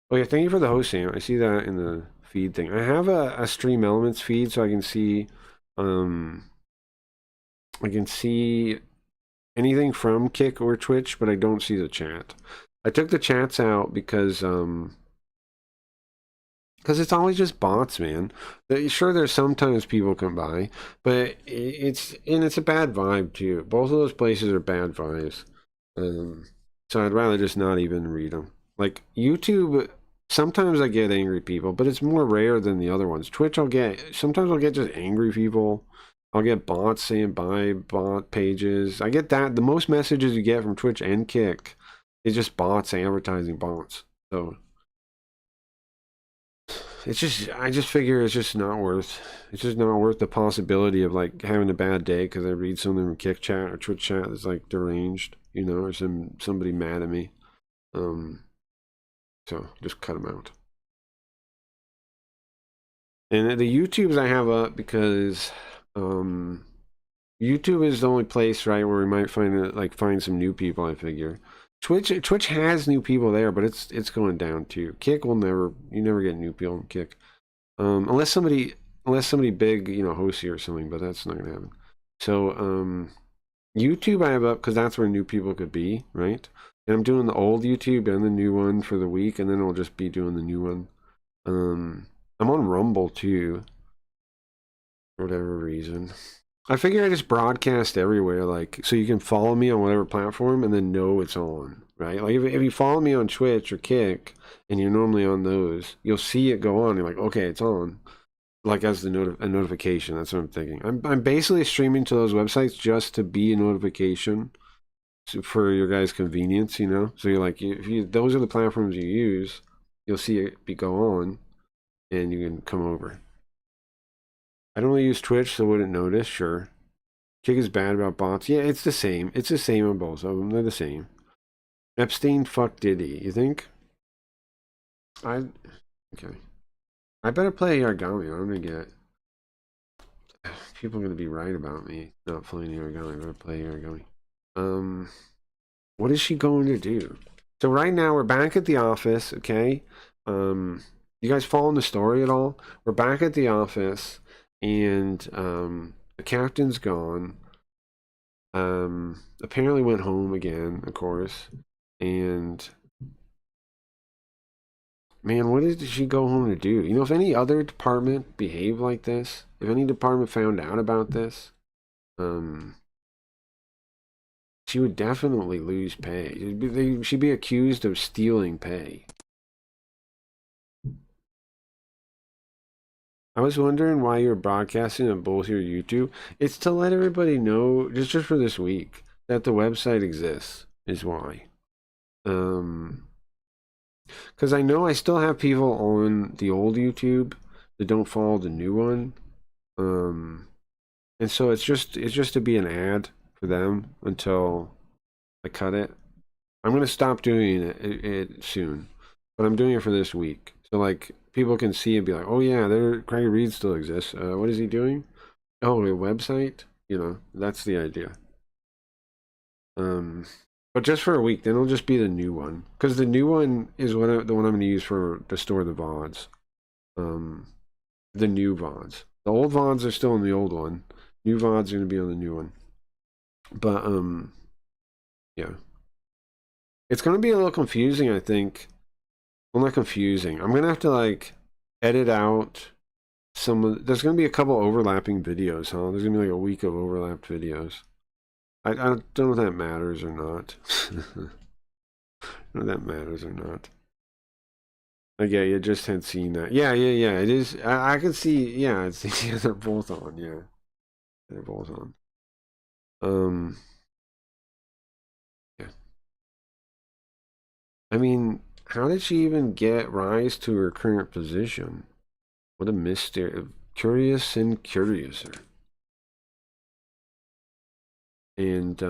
Oh yeah, thank you for the hosting. I see that in the feed thing. I have a Stream Elements feed, so um, I can see anything from Kick or Twitch, but I don't see the chat. I took the chats out because it's always just bots, man. Sure, there's sometimes people come by, but it's a bad vibe too. Both of those places are bad vibes. So I'd rather just not even read them. Like YouTube, sometimes I get angry people, but it's more rare than the other ones. Twitch, sometimes I'll get just angry people. I'll get bots saying buy bot pages. I get that. The most messages you get from Twitch and Kick is just bots advertising bots. So I just figure it's just not worth the possibility of like having a bad day because I read something from Kick chat or Twitch chat that's like deranged, or somebody mad at me. So just cut them out. And the YouTubes I have up because YouTube is the only place, right, where we might find some new people, I figure. Twitch has new people there, but it's going down too. Kick you never get new people on Kick. Unless somebody big, hosts you or something, but that's not gonna happen. So YouTube I have up because that's where new people could be, right? And I'm doing the old YouTube and the new one for the week, and then I'll just be doing the new one. I'm on Rumble too, for whatever reason. I figure I just broadcast everywhere, like, so you can follow me on whatever platform and then know it's on, right? Like, if you follow me on Twitch or Kick, and you're normally on those, you'll see it go on. You're like, okay, it's on. Like, as a notification. That's what I'm thinking. I'm basically streaming to those websites just to be a notification for your guys' convenience, So you're like, those are the platforms you use, you'll see it go on, and you can come over. I don't really use Twitch, so I wouldn't notice. Sure. Kick is bad about bots. Yeah, it's the same. It's the same on both of them. They're the same. Epstein fuck Diddy. You think? Okay. I better play Yargami. I'm gonna get. People are gonna be right about me not playing Yargami. I better play Yargami. What is she going to do? So right now we're back at the office. Okay. You guys following the story at all? We're back at the office, and the captain's gone. Apparently went home again, of course. And man, what did she go home to do? If any other department behaved like this, if any department found out about this, she would definitely lose pay. She'd be accused of stealing pay. I was wondering why you're broadcasting on both your YouTube. It's to let everybody know, just for this week, that the website exists, is why. Because I know I still have people on the old YouTube that don't follow the new one. And so it's just to be an ad for them until I cut it. I'm gonna stop doing it soon, but I'm doing it for this week. So like people can see and be like, oh yeah, Craig Reed still exists. What is he doing? Oh, a website. You know, that's the idea. But just for a week, then it'll just be the new one, because the new one is the one I'm going to use to store the VODs. The new VODs. The old VODs are still in the old one. New VODs are going to be on the new one. But yeah, it's going to be a little confusing, I think. Well, not confusing. I'm going to have to like edit out some of. There's going to be a couple overlapping videos, huh? There's going to be like a week of overlapped videos. I don't know if that matters or not. I don't know if that matters or not. Okay, you just had seen that. Yeah. It is. I can see. Yeah, it's yeah, they're both on. Yeah, they're both on. Yeah. I mean, how did she even rise to her current position? What a mystery. Curious and curiouser. And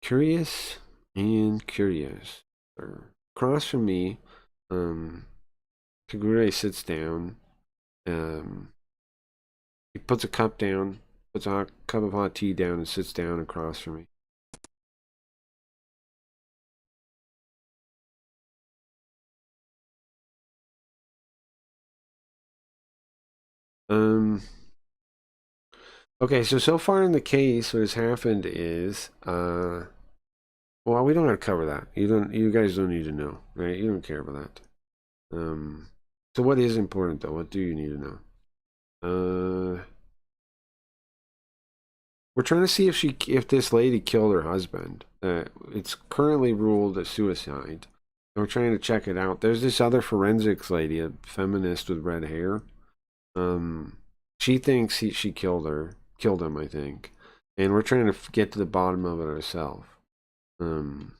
curious and curious. Across from me, Kagure sits down. He puts a cup down, puts a cup of hot tea down, and sits down across from me. Okay, so far in the case, what has happened is, well, we don't have to cover that. You guys don't need to know, right? You don't care about that. So what is important though? What do you need to know? We're trying to see if this lady killed her husband. It's currently ruled a suicide. And we're trying to check it out. There's this other forensics lady, a feminist with red hair. She thinks she killed him, I think. And we're trying to get to the bottom of it ourselves. In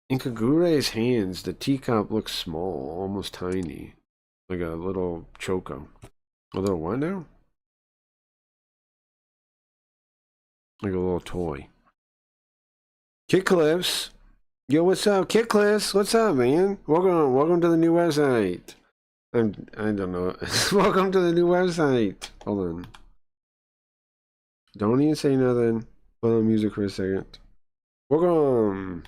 Kagure's hands, the teacup looks small, almost tiny. Like a little choco. A little what now? Like a little toy. Kit Cliffs. Yo, what's up? Kit Cliffs, what's up, man? Welcome to the new website. I don't know. Welcome to the new website. Hold on. Don't even say nothing. Put on music for a second. Welcome.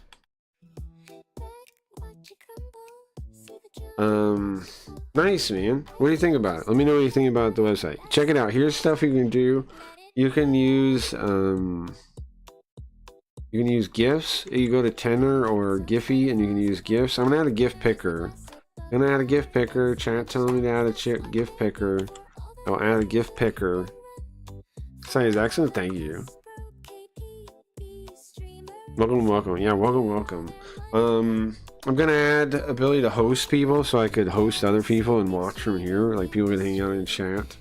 Nice, man. What do you think about it? Let me know what you think about the website. Check it out. Here's stuff you can do. You can use GIFs. You go to Tenor or Giphy and you can use GIFs. I'm gonna add a GIF picker. I'm gonna add a GIF picker. Chat telling me to add a GIF picker. I'll add a GIF picker. Sounds excellent. Thank you. Welcome. Yeah, welcome. I'm gonna add ability to host people so I could host other people and watch from here. Like people can hang out in chat.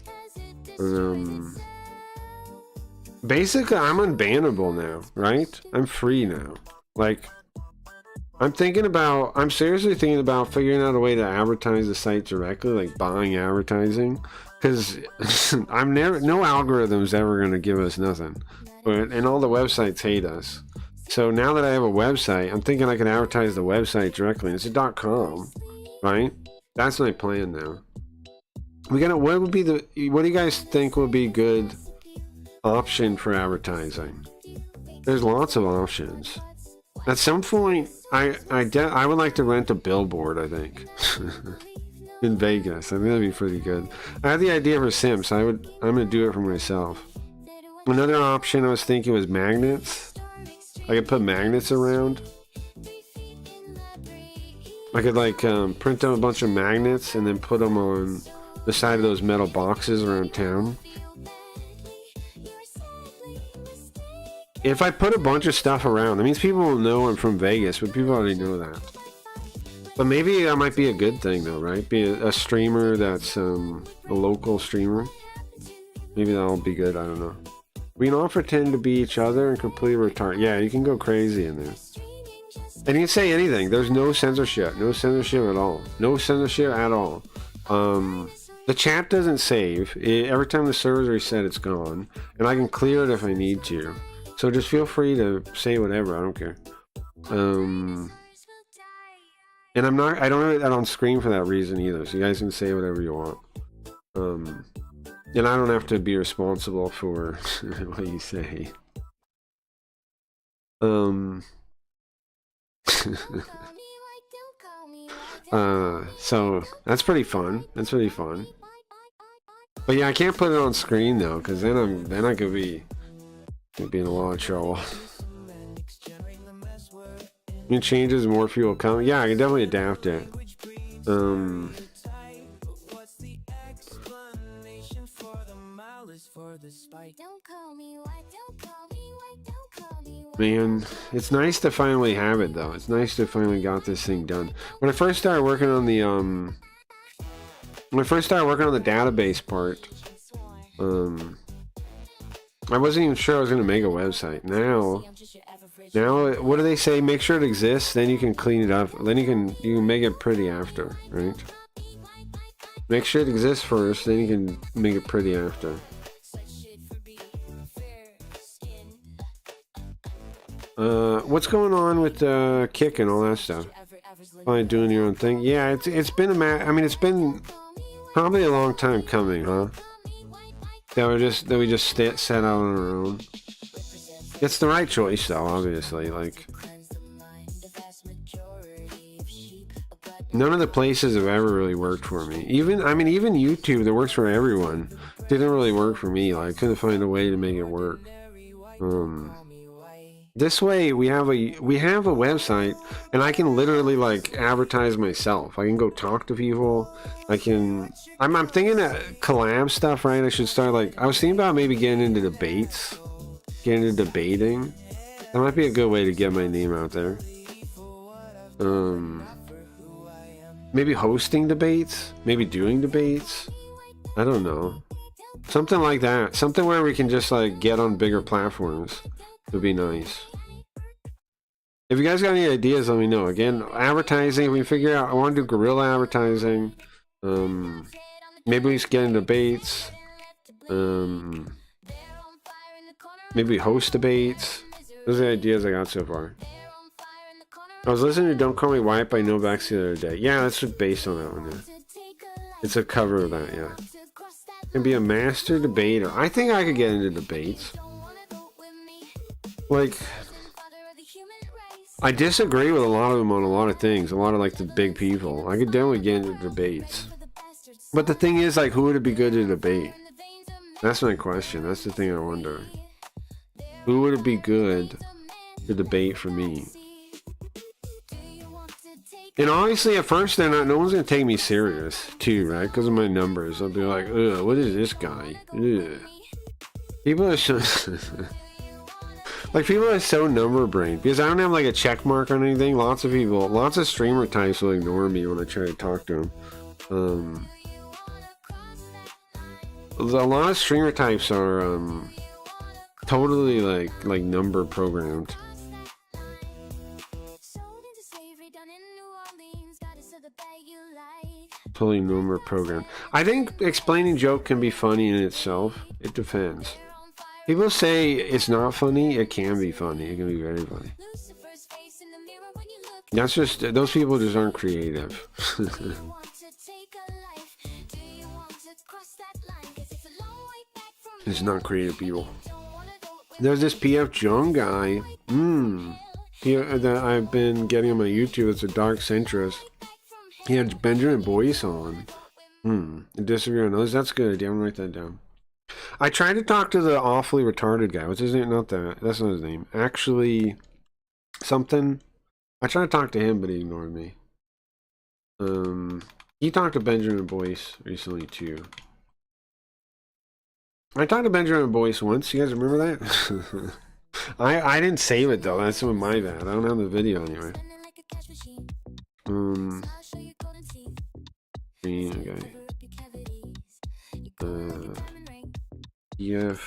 Basically, I'm unbannable now, right? I'm free now. Like, I'm seriously thinking about figuring out a way to advertise the site directly, like buying advertising. Because no algorithm's ever going to give us nothing. And all the websites hate us. So now that I have a website, I'm thinking I can advertise the website directly. It's a .com, right? That's my plan now. What do you guys think would be good option for advertising? There's lots of options. At some point, I would like to rent a billboard, I think. In Vegas. I think that'd be pretty good. I had the idea for Sims. I'm gonna do it for myself. Another option I was thinking was magnets. I could put magnets around. I could like print out a bunch of magnets and then put them on the side of those metal boxes around town. If I put a bunch of stuff around, that means people will know I'm from Vegas, but people already know that. But maybe that might be a good thing though, right? Be a streamer that's a local streamer. Maybe that'll be good, I don't know. We can all pretend to be each other and completely retard. Yeah, you can go crazy in there. I didn't say anything. There's no censorship. No censorship at all. No censorship at all. The chat doesn't save. Every time the server's reset, it's gone. And I can clear it if I need to. So just feel free to say whatever. I don't care. And I don't have that on screen for that reason either. So you guys can say whatever you want. And I don't have to be responsible for what you say. So that's pretty fun. That's pretty fun. But yeah, I can't put it on screen though, because then I could be in a lot of trouble. It changes, more fuel come. Yeah, I can definitely adapt it. Man, it's nice to finally have it though. It's nice to finally got this thing done. When I first started working on the database part, I wasn't even sure I was gonna make a website. Now, what do they say? Make sure it exists, then you can clean it up. Then you can make it pretty after, right? Make sure it exists first, then you can make it pretty after. What's going on with Kick and all that stuff? Probably doing your own thing. Yeah, it's been it's been probably a long time coming, huh? That we just set out on our own. It's the right choice, though. Obviously, like none of the places have ever really worked for me. Even YouTube that works for everyone didn't really work for me. Like, I couldn't find a way to make it work. This way we have a website, and I can literally like advertise myself. I can go talk to people. I'm thinking that collab stuff, right? I should start I was thinking about maybe getting into debates, getting into debating. That might be a good way to get my name out there. Maybe hosting debates, maybe doing debates. I don't know. Something like that. Something where we can just like get on bigger platforms. Would be nice. If you guys got any ideas, let me know. Again, advertising, we figure out, I want to do guerrilla advertising. Maybe we just get in debates. Maybe host debates. Those are the ideas I got so far. I was listening to Don't Call Me White by Novak the other day. Yeah, that's just based on that one. Yeah. It's a cover of that, yeah. Can be a master debater. I think I could get into debates. Like, I disagree with a lot of them on a lot of things. A lot of like the big people. I could definitely get into debates. But the thing is, like, who would it be good to debate? That's my question. That's the thing I wonder. Who would it be good to debate for me? And obviously, at first, no one's gonna take me serious, too, right? Because of my numbers. I'll be like, ugh, what is this guy? Ugh. People are so... Like, people are so number brain because I don't have like a check mark on anything. Lots of streamer types will ignore me when I try to talk to them. A lot of streamer types are totally like number programmed. Totally number programmed. I think explaining joke can be funny in itself. It depends. People say it's not funny. It can be funny. It can be very funny. That's just, those people just aren't creative. It's not creative people. There's this PF Jung guy. That I've been getting on my YouTube. It's a dark centrist. He had Benjamin Boyce on. I disagree on those. That's a good idea. I'm gonna write that down. I tried to talk to the awfully retarded guy. What's his name? Not that. That's not his name. Actually, something. I tried to talk to him, but he ignored me. He talked to Benjamin Boyce recently too. I talked to Benjamin Boyce once. You guys remember that? I didn't save it though. That's my bad. I don't have the video anyway. Okay. PF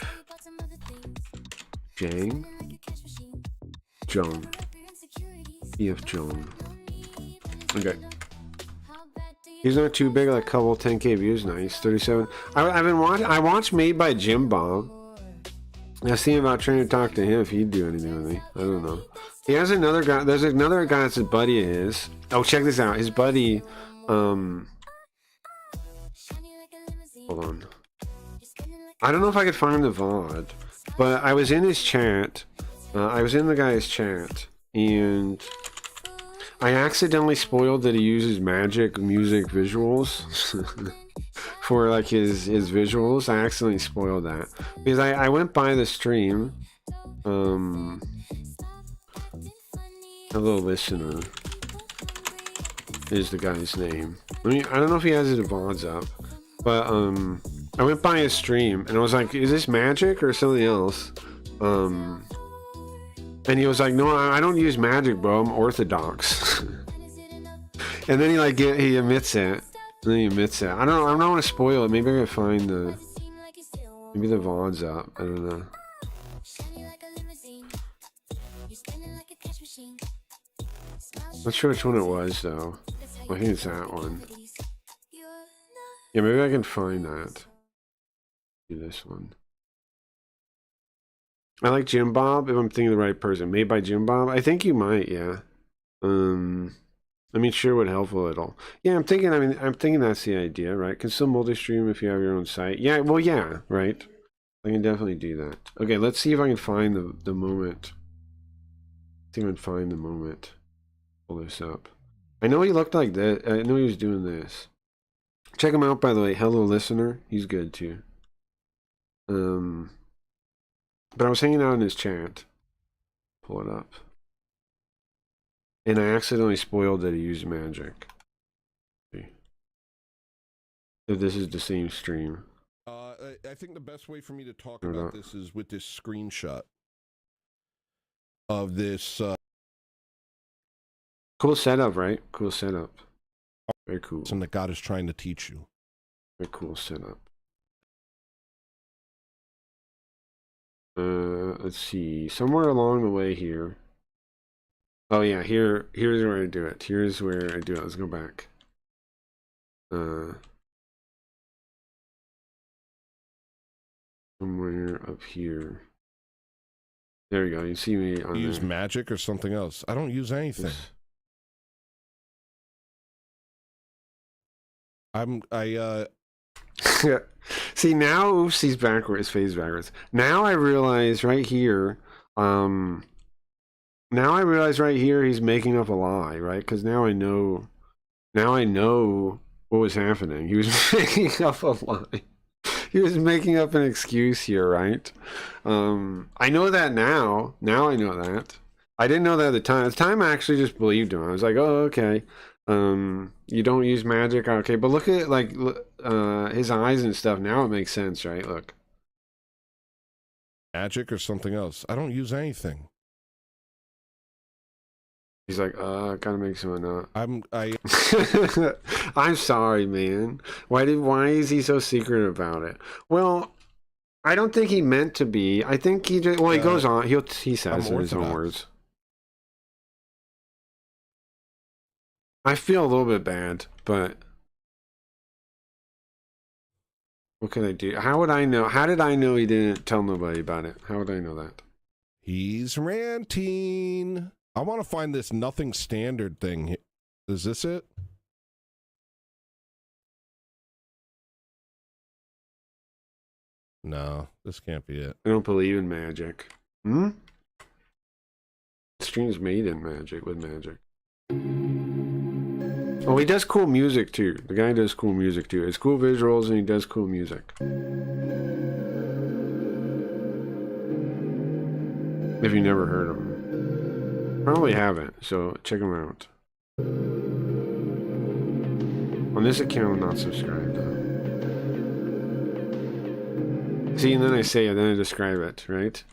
Jung. EF John. Okay. He's not too big, like couple 10k views, nice. 37. I watched Made by Jim Bob. I was thinking about trying to talk to him if he'd do anything with me. I don't know. He has another guy. There's another guy that's a buddy of his. Oh, check this out. His buddy. Hold on. I don't know if I could find the VOD, but I was in his chat. I was in the guy's chat, and I accidentally spoiled that he uses magic music visuals for like his visuals. I accidentally spoiled that because I went by the stream. Hello listener is the guy's name. I don't know if he has his VODs up, but I went by his stream and I was like, is this magic or something else? And he was like, no, I don't use magic, bro. I'm Orthodox. And then he admits it. And then he admits it. I don't want to spoil it. Maybe I can find maybe the VOD's up. I don't know. Not sure which one it was though. I think it's that one. Yeah, maybe I can find that. Do this one. I like Jim Bob, if I'm thinking of the right person. Made by Jim Bob? I think you might, yeah. I mean, sure would help a little. Yeah, I'm thinking that's the idea, right? Can still multi-stream if you have your own site. Yeah, well, yeah, right? I can definitely do that. Okay, let's see if I can find the moment. See if I can find the moment. Pull this up. I know he looked like that. I know he was doing this. Check him out, by the way. Hello, listener. He's good, too. But I was hanging out in his chat. Pull it up. And I accidentally spoiled that he used magic. See. If this is the same stream. I think the best way for me to talk about this is with this screenshot of this. Cool setup, right? Cool setup. Very cool. Something that God is trying to teach you. Very cool setup. Let's see. Somewhere along the way here. Oh yeah, here's where I do it. Here's where I do it. Let's go back. Somewhere up here. There we go. You see me on You use magic or something else? I don't use anything. See now, oops, he's backwards, face backwards. Now I realize right here, now I realize right here he's making up a lie, right? Because now I know what was happening. He was making up a lie. He was making up an excuse here, right? I know that now. Now I know that. I didn't know that at the time. At the time, I actually just believed him. I was like, oh, okay. You don't use magic, okay, but look at like his eyes and stuff. Now it makes sense, right? Look, magic or something else. I don't use anything. He's like, gotta make someone up. I I'm sorry, man. Why is he so secret about it? Well, I don't think he meant to be. I think he just, well, he goes on. He says in his own words. I feel a little bit bad, but what can I do? How would I know? How did I know he didn't tell nobody about it? How would I know that? He's ranting. I want to find this nothing standard thing. Is this it? No, this can't be it. I don't believe in magic. The stream's made in magic, with magic. Oh, he does cool music too. The guy does cool music too. It's cool visuals and he does cool music. If you never heard of him. Probably haven't, so check him out. On this account, I'm not subscribed though. See, and then I say it, then I describe it, right?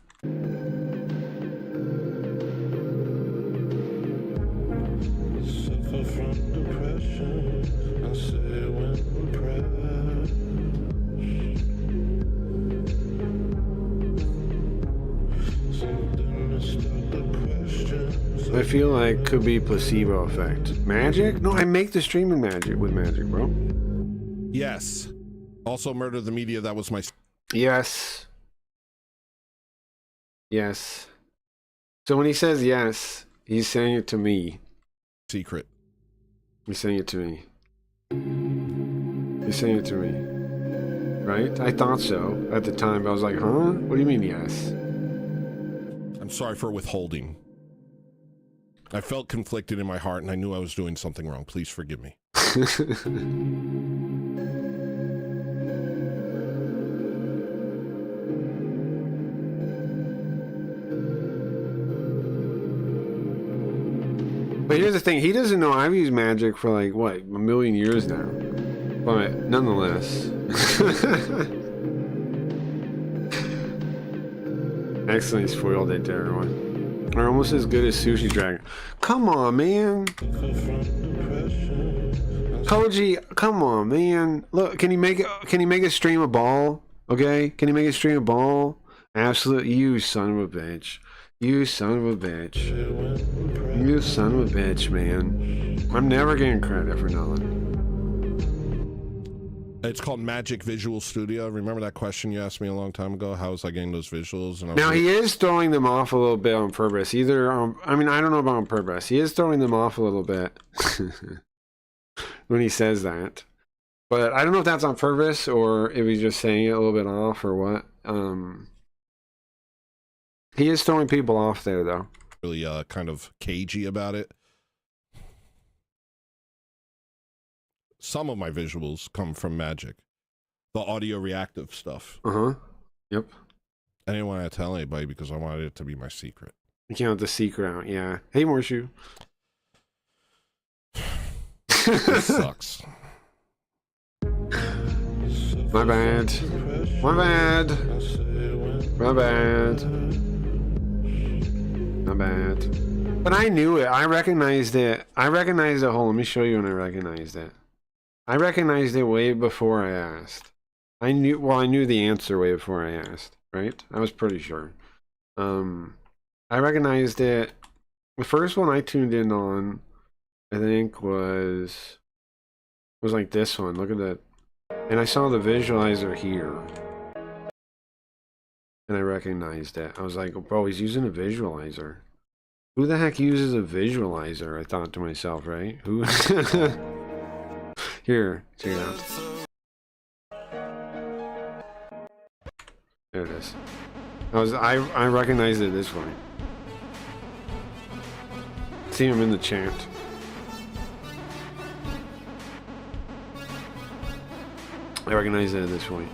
I feel like could be placebo effect. Magic? No, I make the streaming magic with magic, bro. Yes. Also, Murder the Media. That was my. Yes. Yes. So when he says yes, he's saying it to me. Secret. He's saying it to me. He's saying it to me. Right? I thought so at the time, but I was like, huh? What do you mean, yes? I'm sorry for withholding. I felt conflicted in my heart, and I knew I was doing something wrong. Please forgive me. But here's the thing, he doesn't know I've used magic for like, what, a million years now. But nonetheless. Excellent, spoiled it to everyone. Are almost as good as Sushi Dragon. Come on, man. Koji, come on, man. Look, can you make a stream a ball? Okay? Can you make a stream a ball? Absolutely, you son of a bitch. You son of a bitch. You son of a bitch, man. I'm never getting credit for nothing. It's called Magic Visual Studio. Remember that question you asked me a long time ago? How was I getting those visuals? And now, he is throwing them off a little bit on purpose. Either, I mean, I don't know about on purpose. He is throwing them off a little bit when he says that. But I don't know if that's on purpose or if he's just saying it a little bit off or what. He is throwing people off there, though. Really kind of cagey about it. Some of my visuals come from Magic. The audio reactive stuff. Uh-huh. Yep. I didn't want to tell anybody because I wanted it to be my secret. You can't have the secret out, yeah. Hey, Morshu. This sucks. My bad. My bad. My bad. My bad. But I knew it. I recognized it. I recognized it. Hold on, let me show you when I recognized it. I recognized it way before I asked. I knew the answer way before I asked, right? I was pretty sure. I recognized it. The first one I tuned in on, I think, was like this one. Look at that. And I saw the visualizer here. And I recognized it. I was like, bro, he's using a visualizer. Who the heck uses a visualizer? I thought to myself, right? Who? Here, check it out. There it is. I recognized it this way. See him in the chant. I recognize it this way.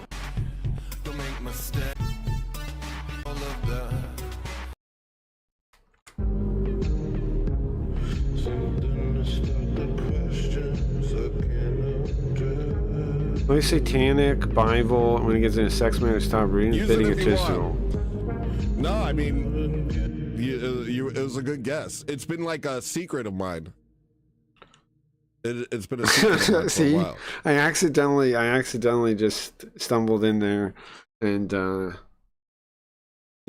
When I satanic, Bible, when he gets in a sex man, stop reading, fitting artisanal. No, I mean, it was a good guess. It's been like a secret of mine. It's been a secret of mine See, for a while. I accidentally just stumbled in there and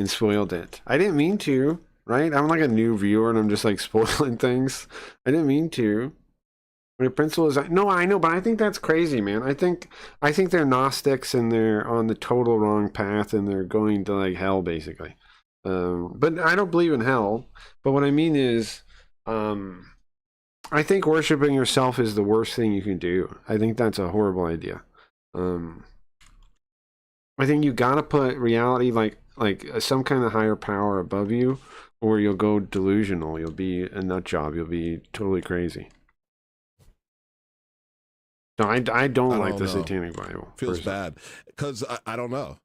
spoiled it. I didn't mean to, right? I'm like a new viewer and I'm just like spoiling things. I didn't mean to. My principle is no, I know, but I think that's crazy, man. I think they're Gnostics and they're on the total wrong path and they're going to like hell basically. But I don't believe in hell. But what I mean is, I think worshiping yourself is the worst thing you can do. I think that's a horrible idea. I think you gotta put reality like some kind of higher power above you, or you'll go delusional. You'll be a nut job. You'll be totally crazy. No, I don't like the Satanic Bible. Feels bad because I don't know.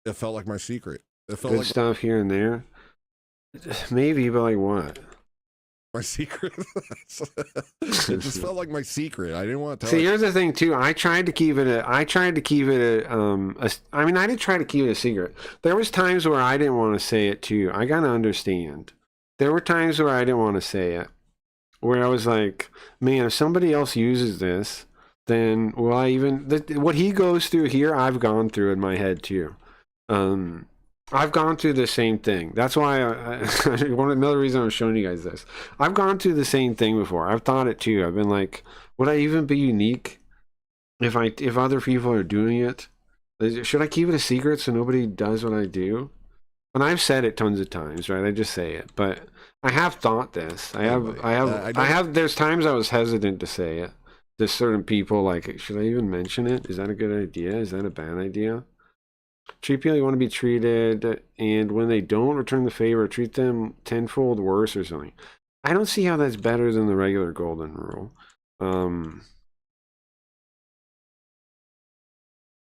It felt like my secret. It felt good like stuff here and there. Maybe, but like what? My secret. It just felt like my secret. I didn't want to tell. See, here's the thing too. I tried to keep it a. I did try to keep it a secret. There was times where I didn't want to say it too. I gotta understand. There were times where I didn't want to say it. Where I was like, man, if somebody else uses this, then will I even... what he goes through here, I've gone through in my head too. I've gone through the same thing. That's why another reason I'm showing you guys this. I've gone through the same thing before. I've thought it too. I've been like, would I even be unique if other people are doing it? Should I keep it a secret so nobody does what I do? And I've said it tons of times, right? I just say it, but I have thought this. There's times I was hesitant to say it. There's certain people like, should I even mention it? Is that a good idea? Is that a bad idea? Treat people you want to be treated, and when they don't return the favor, treat them tenfold worse or something. I don't see how that's better than the regular golden rule.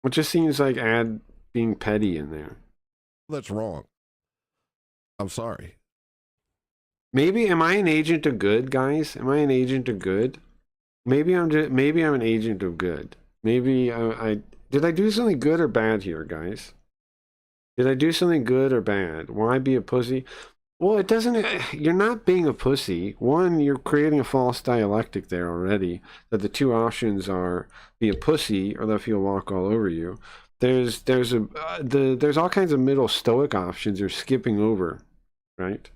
It just seems like add being petty in there. That's wrong. I'm sorry. Maybe am I an agent of good, guys? Am I an agent of good? Maybe I'm an agent of good. Maybe did I do something good or bad here, guys? Did I do something good or bad? Why be a pussy? Well, it doesn't. You're not being a pussy. One, you're creating a false dialectic there already. That the two options are be a pussy or let people walk all over you. There's all kinds of middle stoic options you're skipping over, right?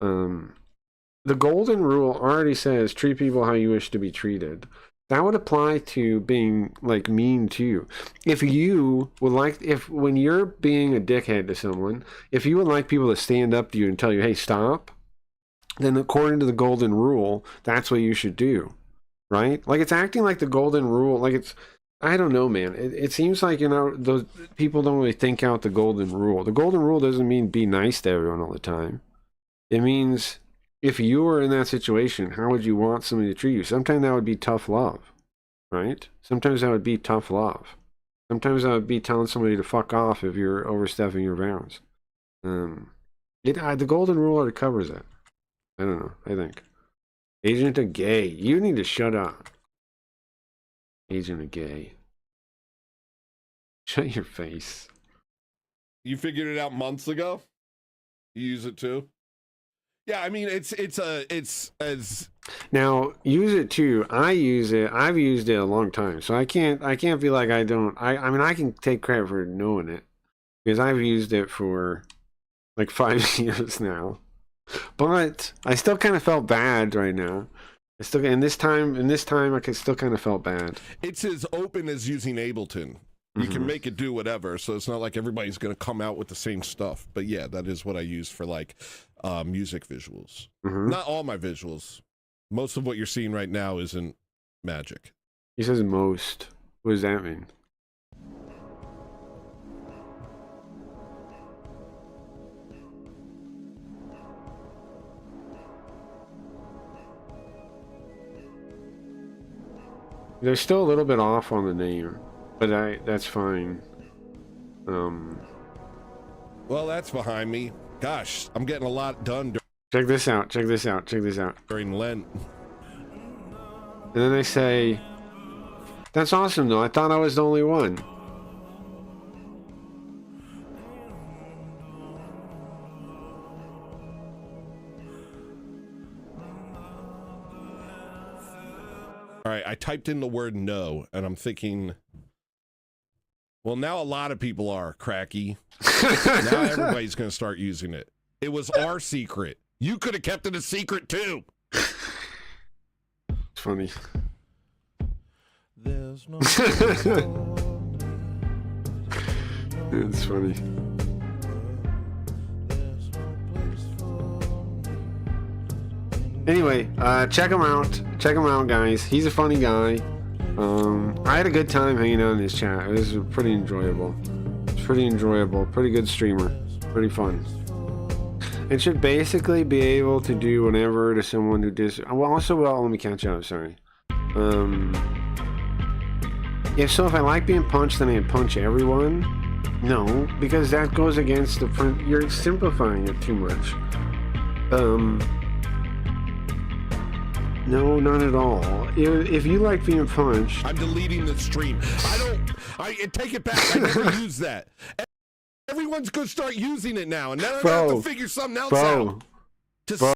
The golden rule already says treat people how you wish to be treated. That would apply to being like mean to you. If you would like, when you're being a dickhead to someone, if you would like people to stand up to you and tell you, hey, stop, then according to the golden rule, that's what you should do, right? Like it's acting like the golden rule, like it's, I don't know, man. It seems like, those people don't really think out the golden rule. The golden rule doesn't mean be nice to everyone all the time. It means if you were in that situation, how would you want somebody to treat you? Sometimes that would be tough love, right? Sometimes that would be tough love. Sometimes that would be telling somebody to fuck off if you're overstepping your bounds. The golden rule already covers that. I don't know. I think. Agent of gay. You need to shut up. Agent of gay. Shut your face. You figured it out months ago? You use it too? Yeah, I mean it's as now use it too. I use it. I've used it a long time, so I can't feel like I don't. I mean I can take credit for knowing it because I've used it for like 5 years now. But I still kind of felt bad right now. I still in this time I still kind of felt bad. It's as open as using Ableton. You can make it do whatever, so it's not like everybody's going to come out with the same stuff. But yeah, that is what I use for like music visuals. Not all my visuals. Most of what you're seeing right now isn't magic. He says most. What does that mean? They're still a little bit off on the name. But that's fine. Well, that's behind me. Gosh, I'm getting a lot done check this out. Check this out. Check this out. during Lent. And then they say, that's awesome though. I thought I was the only one. All right, I typed in the word no, and I'm thinking, well, now a lot of people are, Cracky. Now everybody's going to start using it. It was our secret. You could have kept it a secret, too. It's funny. There's no It's funny. Anyway, check him out. Check him out, guys. He's a funny guy. I had a good time hanging out in his chat. It was pretty enjoyable. It's pretty enjoyable. Pretty good streamer. Pretty fun. It should basically be able to do whatever to someone who let me catch up, sorry. If I like being punched, then I punch everyone. No, because that goes against the you're simplifying it too much. No, not at all. If you like being punched... I'm deleting the stream. I take it back. I never use that. Everyone's going to start using it now, and then I have to figure something else out.